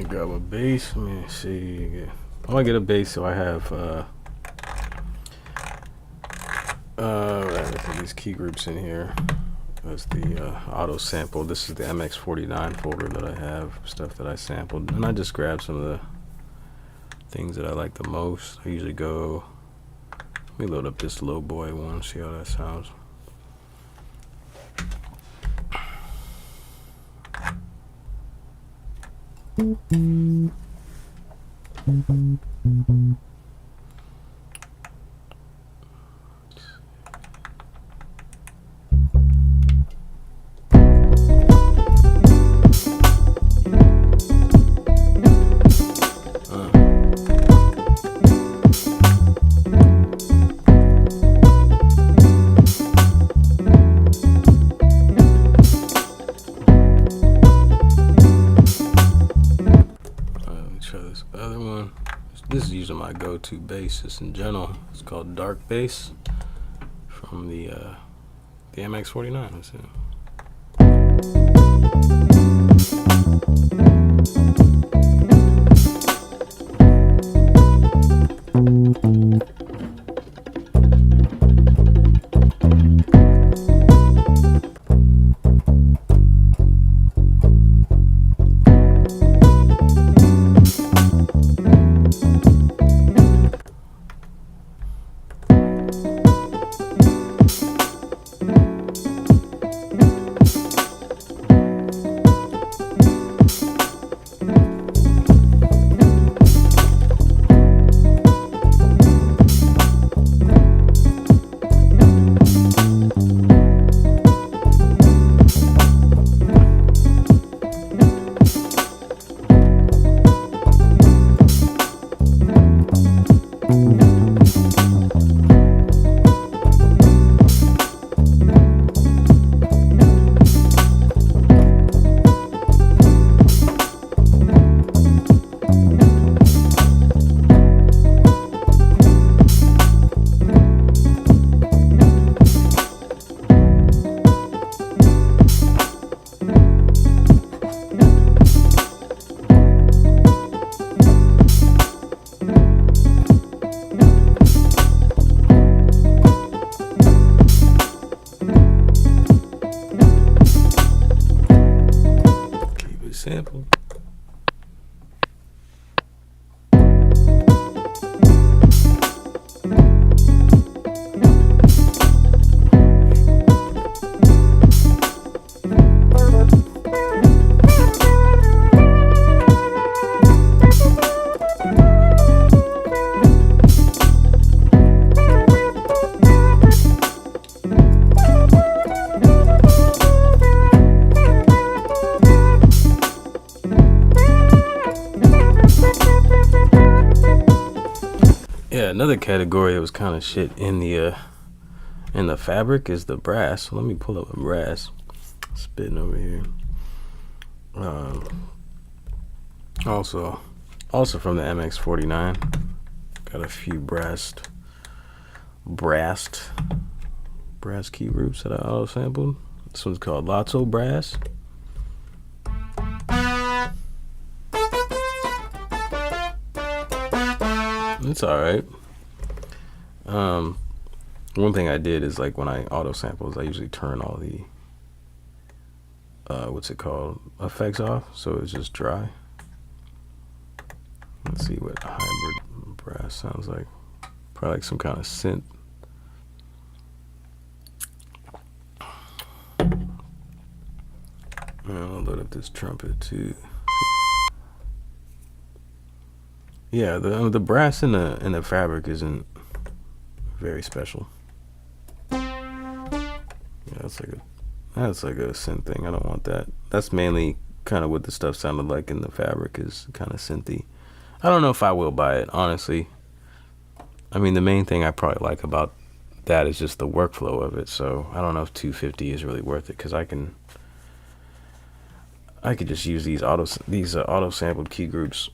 grab a bass. Let me see. I want to get a bass so I have these key groups in here. That's the auto sample. This is the MX49 folder that I have, stuff that I sampled, and I just grabbed some of the things that I like the most. I usually go, let me load up this low boy one, see how that sounds. This is usually my go-to bass just in general. It's called Dark Bass from the MX49. That's it. Sample. Yeah, another category that was kind of shit in the fabric is the brass. So let me pull up a brass. Spitting over here. Also from the MX49, got a few brass key groups that I auto sampled. This one's called Lotso Brass. It's alright. One thing I did is, like, when I auto samples, I usually turn all the what's it called, effects off, so it's just dry. Let's see what hybrid brass sounds like. Probably like some kind of synth. I'll load up this trumpet too. Yeah, the brass in the fabric isn't very special. Yeah, that's like a synth thing. I don't want that. That's mainly kind of what the stuff sounded like in the fabric, is kind of synthy. I don't know if I will buy it, honestly. I mean, the main thing I probably like about that is just the workflow of it. So I don't know if $250 is really worth it, because I could just use these auto sampled key groups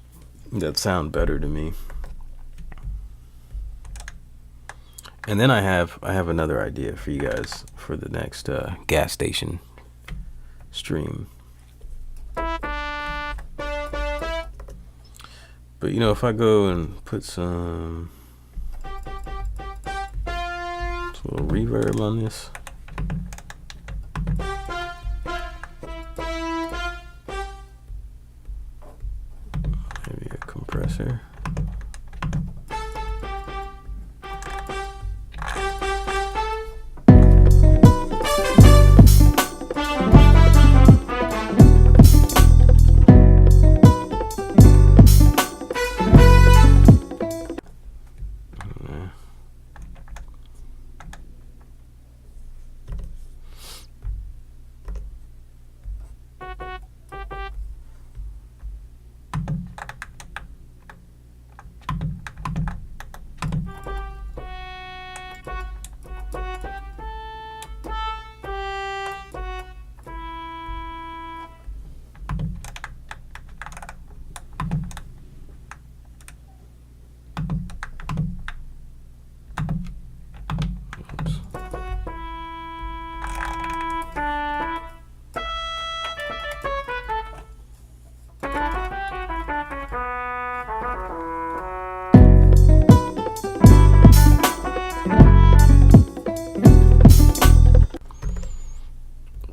that sound better to me. And then I have another idea for you guys for the next gas station stream. But you know, if I go and put some little reverb on this, maybe a compressor.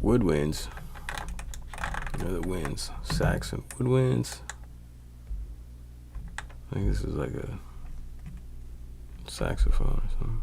Woodwinds. The winds, sax and woodwinds. I think this is like a saxophone or something.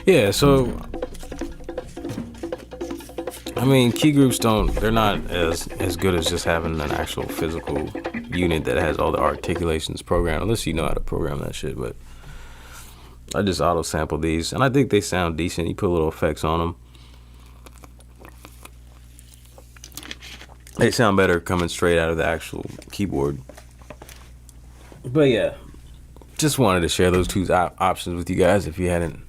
Yeah, so I mean, key groups they're not as good as just having an actual physical unit that has all the articulations programmed, unless you know how to program that shit. But I just auto sample these, and I think they sound decent. You put little effects on them, they sound better coming straight out of the actual keyboard. But yeah, just wanted to share those two options with you guys if you hadn't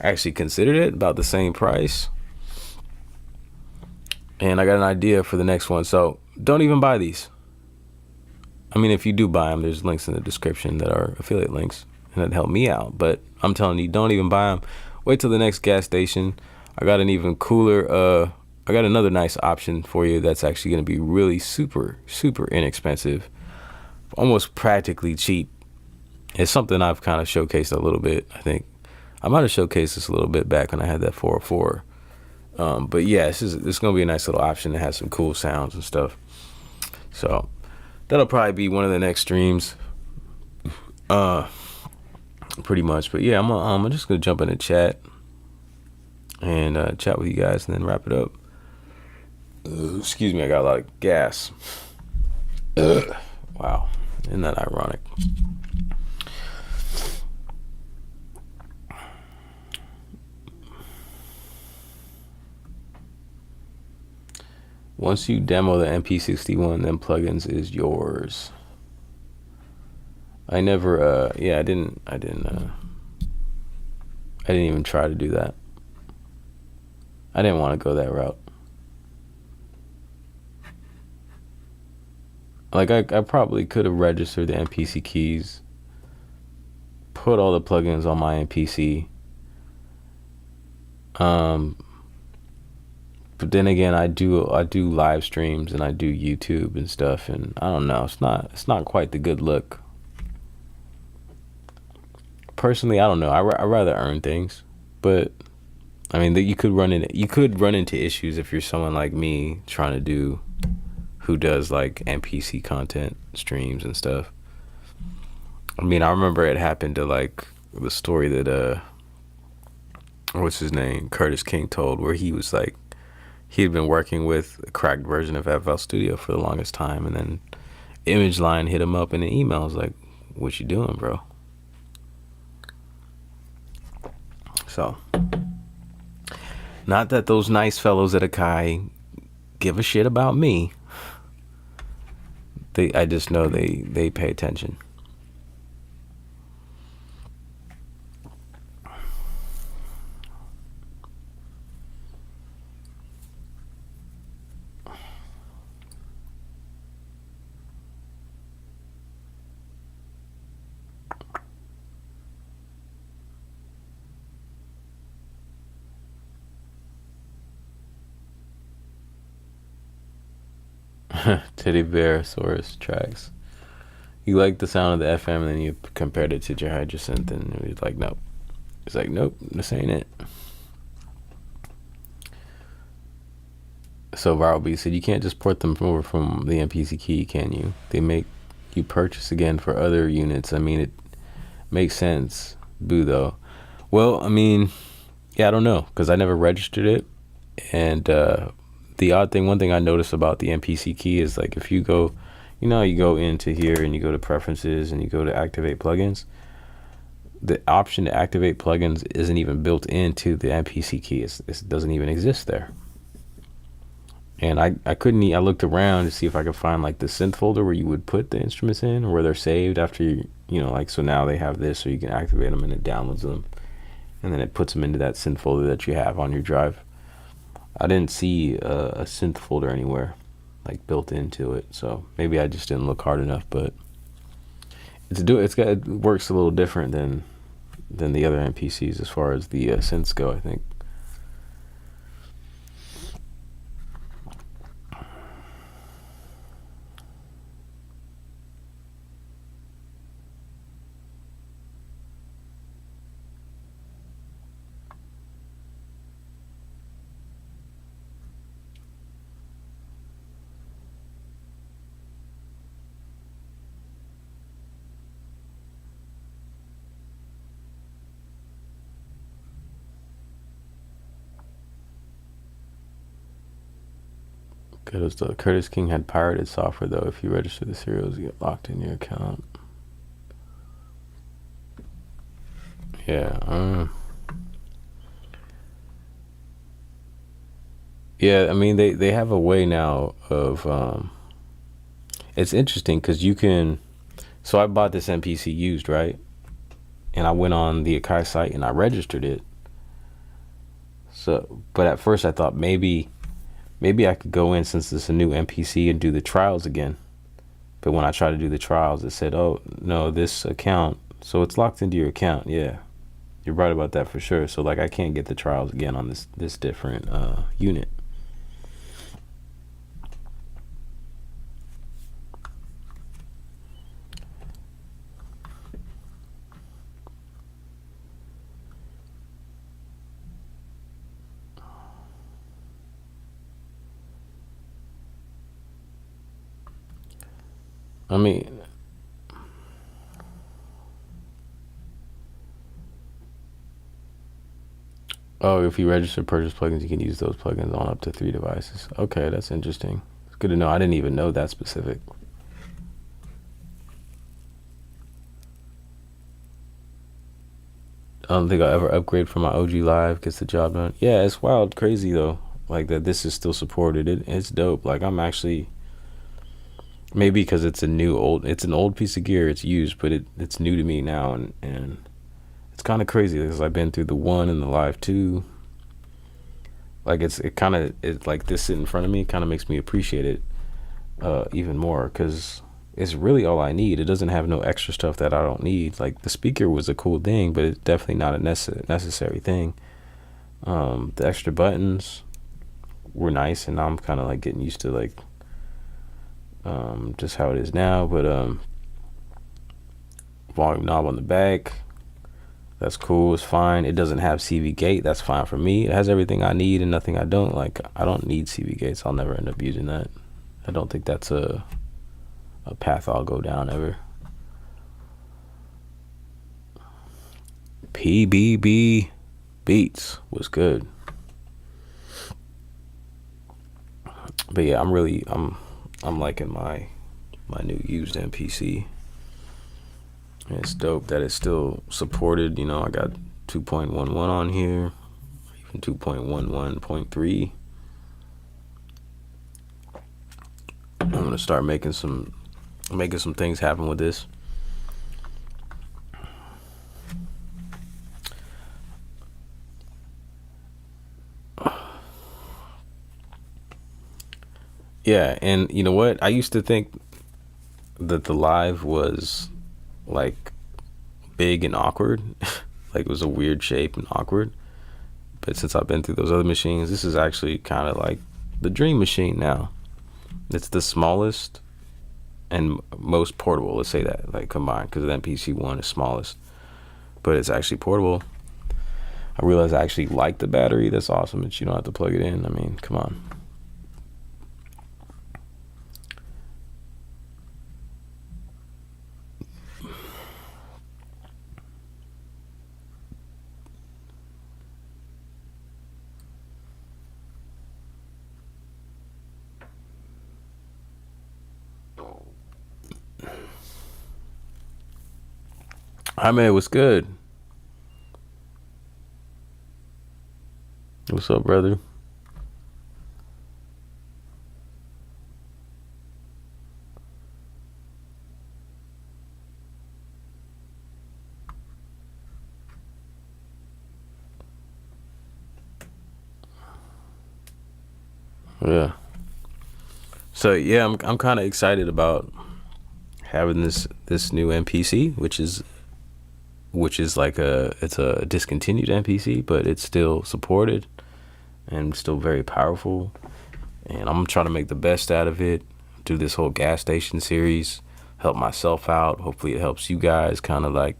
actually considered it. About the same price, and I got an idea for the next one. So don't even buy these. I mean, if you do buy them, there's links in the description that are affiliate links, and that help me out. But I'm telling you, don't even buy them. Wait till the next gas station. I got an even cooler I got another nice option for you that's actually going to be really super inexpensive, almost practically cheap. It's something I've kind of showcased a little bit. I think I might have showcased this a little bit back when I had that 404. But yeah, this is going to be a nice little option that has some cool sounds and stuff. So that'll probably be one of the next streams, pretty much. But yeah, I'm just going to jump in the chat and chat with you guys and then wrap it up. Excuse me, I got a lot of gas. Wow, isn't that ironic? Once you demo the MP61, then plugins is yours. I never, yeah, I didn't even try to do that. I didn't want to go that route. Like, I probably could have registered the MPC keys, put all the plugins on my MPC. But then again, I do live streams and I do YouTube and stuff, and I don't know, it's not quite the good look. Personally, I don't know. I rather earn things, but I mean, you could run into issues if you're someone like me trying to do, who does like MPC content streams and stuff. I mean, I remember it happened to like the story that what's his name, Curtis King told, where he was like, he'd been working with a cracked version of FL Studio for the longest time, and then Image Line hit him up in an email. I was like, what you doing, bro? So, not that those nice fellows at Akai give a shit about me. I just know they pay attention. Teddy Bear Saurus tracks. You like the sound of the FM, and then you compared it to your Hydrosynth, and it was like, nope. It's like, nope, this ain't it. So Viral B said, you can't just port them over from the MPC key, can you? They make you purchase again for other units. I mean, it makes sense. Boo, though. Well, I mean, yeah, I don't know, because I never registered it. And the odd thing, one thing I noticed about the MPC key is, like, if you go, you know, you go into here and you go to preferences and you go to activate plugins, the option to activate plugins isn't even built into the MPC key. It doesn't even exist there. And I looked around to see if I could find like the synth folder where you would put the instruments in, or where they're saved after you know, like, so now they have this, so you can activate them and it downloads them, and then it puts them into that synth folder that you have on your drive. I didn't see a synth folder anywhere like built into it, so maybe I just didn't look it enough. But it works a little different than the other MPCs as far as the synths go, I think. Curtis King had pirated software, though. If you register the serials, you get locked in your account. Yeah. Yeah, I mean, they have a way now of it's interesting because you can, so I bought this MPC used, right? And I went on the Akai site and I registered it. So, but at first I thought maybe I could go in, since it's a new MPC, and do the trials again. But when I tried to do the trials, it said, oh, no, this account, so it's locked into your account. Yeah, you're right about that for sure. So, like, I can't get the trials again on this different unit. I mean, oh, if you register purchase plugins, you can use those plugins on up to 3 devices. Okay, that's interesting. It's good to know. I didn't even know that specific. I don't think I'll ever upgrade from my OG Live. Gets the job done. Yeah, it's wild, crazy though. like that this is still supported. It's dope. Like I'm actually, maybe because it's an old piece of gear, it's used, but it's new to me now, and it's kind of crazy because I've been through the One and the Live 2. Like it's like this sitting in front of me kind of makes me appreciate it even more, because it's really all I need. It doesn't have no extra stuff that I don't need. Like the speaker was a cool thing, but it's definitely not a necessary thing. The extra buttons were nice, and now I'm kind of like getting used to like just how it is now. But volume knob on the back, that's cool. It's fine. It doesn't have CV gate. That's fine for me. It has everything I need and nothing I don't. Like I don't need CV gates. I'll never end up using that. I don't think that's a path I'll go down ever. PBB Beats was good. But yeah, I'm liking my new used MPC. And it's dope that it's still supported. You know, I got 2.11 on here, even 2.11.3. I'm gonna start making some things happen with this. Yeah, and you know what? I used to think that the Live was like big and awkward, like it was a weird shape and awkward. But since I've been through those other machines, this is actually kind of like the dream machine now. It's the smallest and most portable, let's say that, like combined, because the MPC ONE is smallest, but it's actually portable. I realize I actually like the battery. That's awesome that you don't have to plug it in. I mean, come on. Hi man, what's good? What's up, brother? Yeah. So yeah, I'm kind of excited about having this new MPC, which is like it's a discontinued MPC, but it's still supported and still very powerful. And I'm trying to make the best out of it. Do this whole gas station series, help myself out. Hopefully it helps you guys kind of like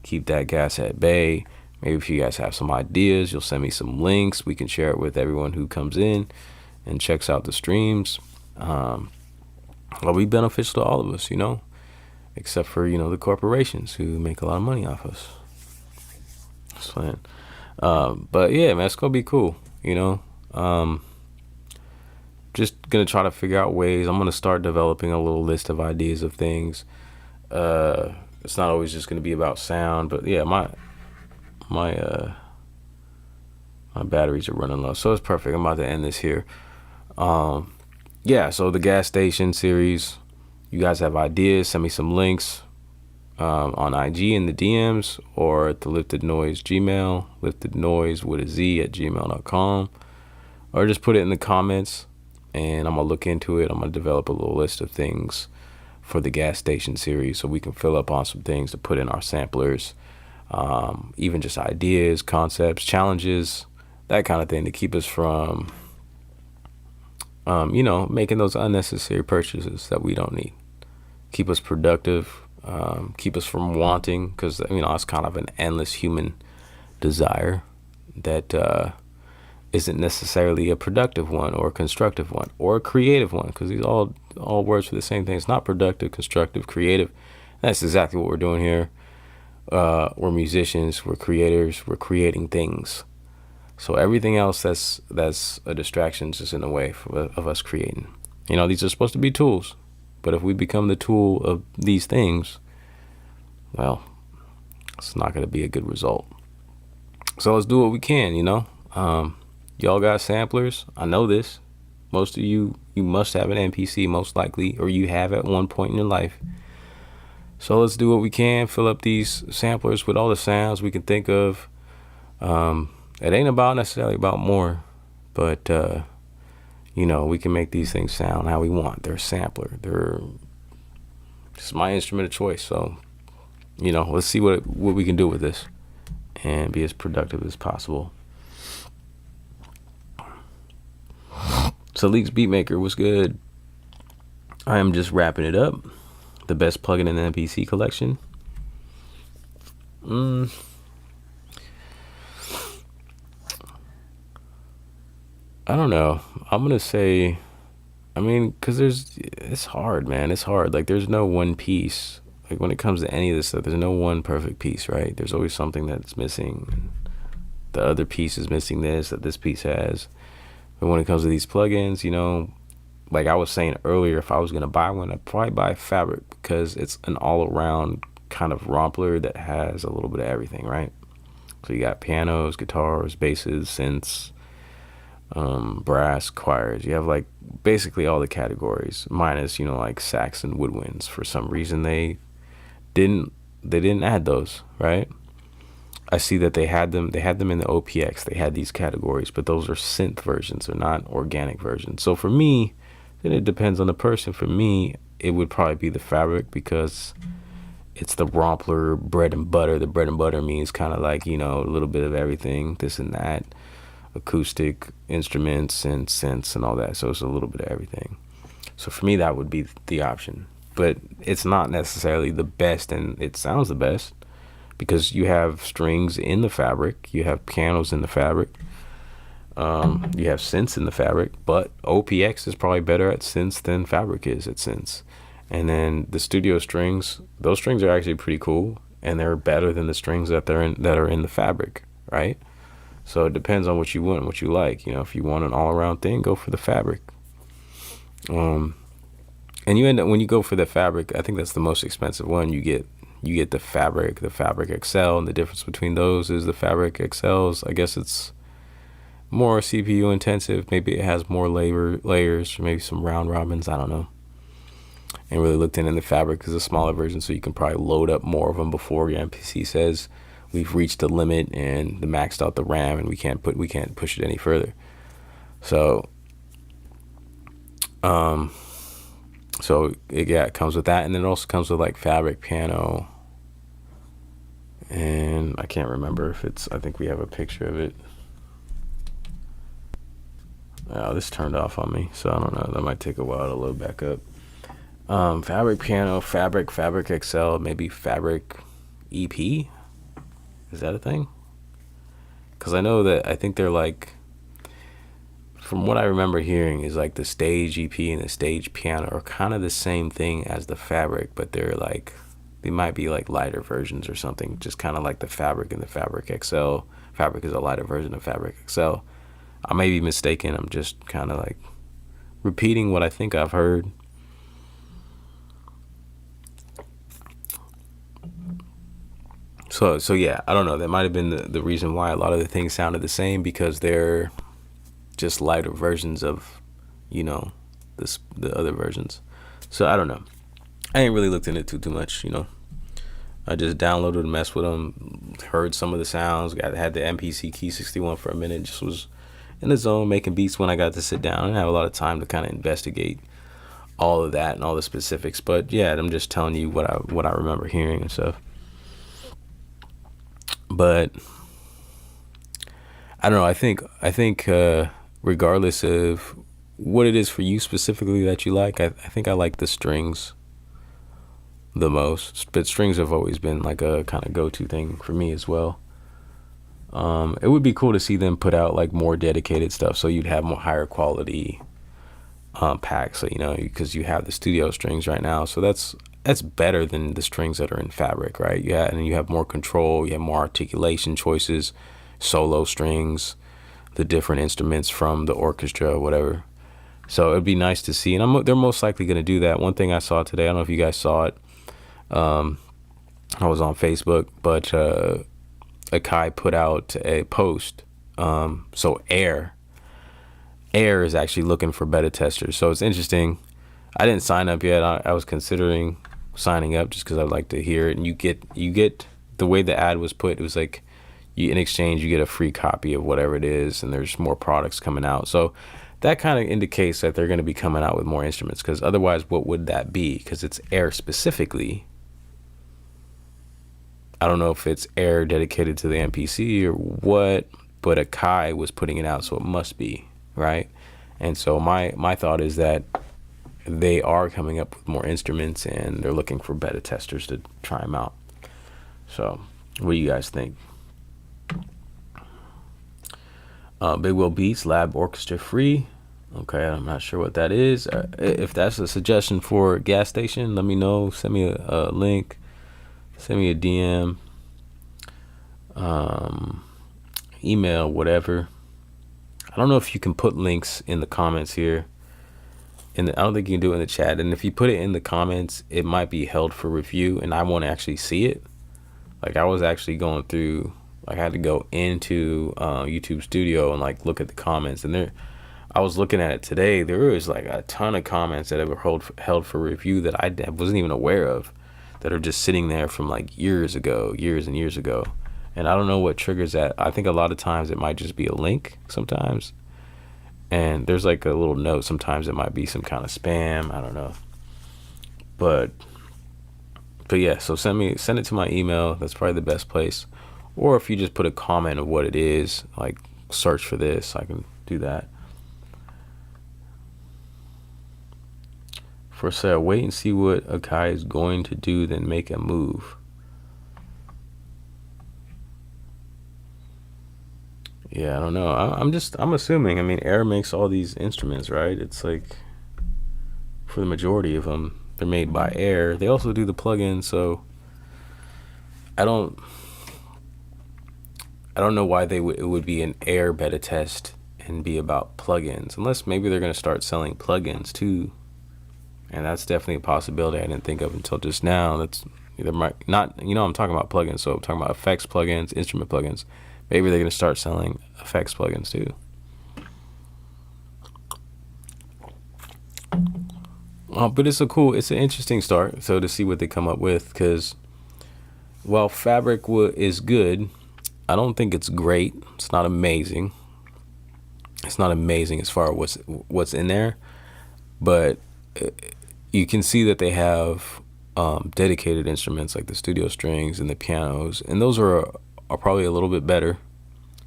keep that gas at bay. Maybe if you guys have some ideas, you'll send me some links. We can share it with everyone who comes in and checks out the streams. It'll be beneficial to all of us, you know, except for, you know, the corporations who make a lot of money off us. But yeah, man, it's gonna be cool, you know. Just gonna try to figure out ways. I'm gonna start developing a little list of ideas of things. It's not always just gonna be about sound, but yeah, my batteries are running low, so it's perfect. I'm about to end this here. Yeah, so the gas station series, you guys have ideas, send me some links on IG in the DMs or at the Lifted Noise Gmail, Lifted Noise with a Z at gmail.com, or just put it in the comments and I'm gonna look into it. I'm gonna develop a little list of things for the gas station series so we can fill up on some things to put in our samplers, even just ideas, concepts, challenges, that kind of thing, to keep us from you know, making those unnecessary purchases that we don't need. Keep us productive, keep us from wanting, because, you know, it's kind of an endless human desire that isn't necessarily a productive one or a constructive one or a creative one, because these all words for the same thing. It's not productive, constructive, creative. That's exactly what we're doing here. We're musicians, we're creators, we're creating things. So everything else that's a distraction is just in the way of us creating. You know, these are supposed to be tools, but if we become the tool of these things, well, it's not going to be a good result. So let's do what we can, you know. Y'all got samplers. I know this. Most of you must have an MPC, most likely, or you have at one point in your life. So let's do what we can, fill up these samplers with all the sounds we can think of. It ain't about necessarily about more, but you know, we can make these things sound how we want. They're a sampler. They're just my instrument of choice. So, you know, let's see what we can do with this and be as productive as possible. So Leaks Beatmaker was good. I am just wrapping it up. The best plugin in the MPC collection. I don't know. I'm gonna say, I mean, cause it's hard, man. It's hard. Like there's no one piece. Like when it comes to any of this stuff, there's no one perfect piece, right? There's always something that's missing. The other piece is missing this, that this piece has. But when it comes to these plugins, you know, like I was saying earlier, if I was gonna buy one, I'd probably buy Fabric because it's an all-around kind of rompler that has a little bit of everything, right? So you got pianos, guitars, basses, synths, brass, choirs. You have like basically all the categories, minus, you know, like sax and woodwinds. For some reason they didn't add those, right? I see that they had them in the OPX. They had these categories, but those are synth versions, they're not organic versions. So for me, then it depends on the person. For me, it would probably be the Fabric because it's the rompler bread and butter. The bread and butter means kind of like, you know, a little bit of everything, this and that, acoustic instruments and synths and all that. So it's a little bit of everything. So for me, that would be the option, but it's not necessarily the best, and it sounds the best because you have strings in the Fabric, you have pianos in the Fabric, you have synths in the Fabric, but OPX is probably better at synths than Fabric is at synths. And then the studio strings, those strings are actually pretty cool, and they're better than the strings that are in the Fabric, right? So it depends on what you want, what you like. You know, if you want an all-around thing, go for the Fabric. And you end up, when you go for the Fabric, I think that's the most expensive one. You get the Fabric XL, and the difference between those is the Fabric XLs, I guess it's more CPU intensive. Maybe it has more layers, or maybe some round robins, I don't know. And really looked in the Fabric is a smaller version, so you can probably load up more of them before your MPC says we've reached the limit and the maxed out the RAM and we can't push it any further. So it comes with that, and then it also comes with like Fabric piano, and I can't remember if it's, I think we have a picture of it. Oh, this turned off on me, so I don't know, that might take a while to load back up. Fabric piano, Fabric XL, maybe Fabric EP. Is that a thing? Because I know that, I think they're like, from what I remember hearing, is like the stage EP and the stage piano are kind of the same thing as the Fabric, but they're like, they might be like lighter versions or something, just kind of like the Fabric and the Fabric XL. Fabric is a lighter version of Fabric XL. I may be mistaken. I'm just kind of like repeating what I think I've heard. So yeah, I don't know. That might have been the reason why a lot of the things sounded the same, because they're just lighter versions of, you know, the other versions. So I don't know. I ain't really looked into it too much, you know. I just downloaded and messed with them, heard some of the sounds, had the MPC KEY 61 for a minute, just was in the zone making beats when I got to sit down and have a lot of time to kind of investigate all of that and all the specifics. But yeah, I'm just telling you what I remember hearing and stuff. But I don't know, I think regardless of what it is for you specifically that you like, I think I like the strings the most. But strings have always been like a kind of go-to thing for me as well. It would be cool to see them put out like more dedicated stuff, so you'd have more higher quality packs, so, you know, because you have the studio strings right now, so that's better than the strings that are in Fabric, right? Yeah, and you have more control, you have more articulation choices, solo strings, the different instruments from the orchestra or whatever. So it'd be nice to see, and they're most likely going to do that. One thing I saw today, I don't know if you guys saw it, I was on Facebook, but Akai put out a post. So Air, Air is actually looking for beta testers. So it's interesting. I didn't sign up yet. I was considering signing up just because I'd like to hear it. And you get the way the ad was put. It was like, in exchange you get a free copy of whatever it is, and there's more products coming out. So that kind of indicates that they're going to be coming out with more instruments, because otherwise what would that be? Because it's Air specifically. I don't know if it's Air dedicated to the MPC or what, but Akai was putting it out, so it must be, right? And so my thought is that they are coming up with more instruments, and they're looking for beta testers to try them out. So what do you guys think? Big Will Beats, Lab Orchestra Free. Okay, I'm not sure what that is. If that's a suggestion for a gas station, let me know. Send me a link. Send me a DM. Email, whatever. I don't know if you can put links in the comments here. I don't think you can do it in the chat. And if you put it in the comments, it might be held for review, and I won't actually see it. Like, I was actually going through, like, I had to go into YouTube Studio and like look at the comments, and I was looking at it today. There was like a ton of comments that were held for review that I wasn't even aware of, that are just sitting there from like years and years ago. And I don't know what triggers that. I think a lot of times it might just be a link sometimes, and there's like a little note. Sometimes it might be some kind of spam. I don't know, but yeah. So send it to my email. That's probably the best place. Or if you just put a comment of what it is, like search for this, I can do that. For sale, wait and see what Akai is going to do, then make a move. Yeah, I don't know. I'm assuming. I mean, Air makes all these instruments, right? It's like, for the majority of them, they're made by Air. They also do the plugins, so I don't know why it would be an Air beta test and be about plugins, unless maybe they're going to start selling plugins too. And that's definitely a possibility I didn't think of until just now. That's either not, I'm talking about plugins, so I'm talking about effects plugins, instrument plugins. Maybe they're going to start selling effects plugins too. But it's an interesting start. So to see what they come up with, because while Fabric is good, I don't think it's great. It's not amazing. It's not amazing as far as what's in there, but you can see that they have dedicated instruments like the studio strings and the pianos, and those are probably a little bit better,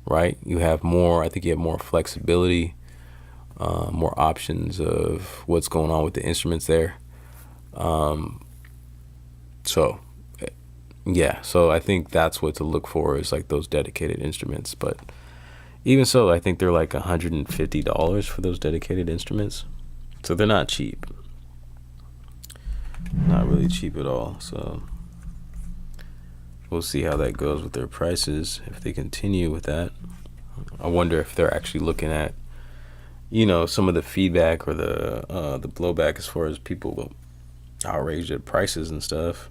right? You have more, I think you have more flexibility, more options of what's going on with the instruments there. So yeah, so I think that's what to look for, is like those dedicated instruments. But even so, I think they're like $150 for those dedicated instruments, so they're not cheap. Not really cheap at all. So we'll see how that goes with their prices if they continue with that. I wonder if they're actually looking at, some of the feedback or the blowback as far as people will outrage their prices and stuff,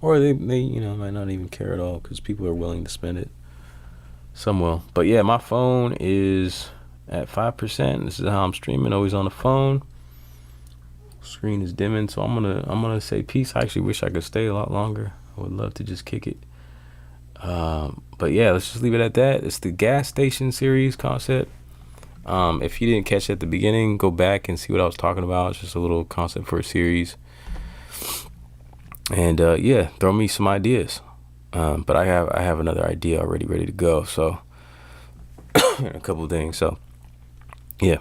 or they might not even care at all because people are willing to spend it. Some will. But yeah, my phone is at 5%. This is how I'm streaming, always on the phone. Screen is dimming, so I'm gonna say peace. I actually wish I could stay a lot longer. I would love to just kick it. But yeah, let's just leave it at that. It's the gas station series concept. If you didn't catch it at the beginning, go back and see what I was talking about. It's just a little concept for a series. And yeah, throw me some ideas. But I have another idea already ready to go. So a couple of things. So yeah,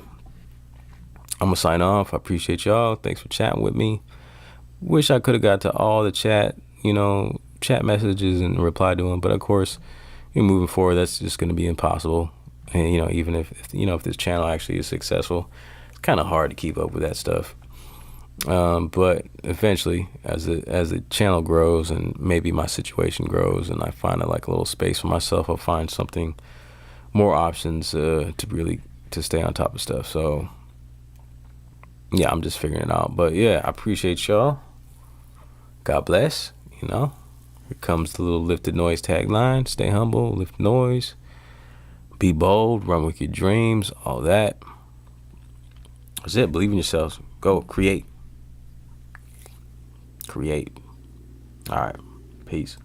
I'm gonna sign off. I appreciate y'all. Thanks for chatting with me. Wish I could have got to all the chat messages and reply to them, but of course, moving forward, that's just gonna be impossible. And even if this channel actually is successful, it's kind of hard to keep up with that stuff. But eventually, as the channel grows and maybe my situation grows and I find like a little space for myself, I'll find something, more options to stay on top of stuff. So yeah, I'm just figuring it out. But yeah, I appreciate y'all. God bless. Here comes the little lifted noise tagline. Stay humble, lift noise. Be bold, run with your dreams, all that. That's it. Believe in yourselves. Go create. Create. All right. Peace.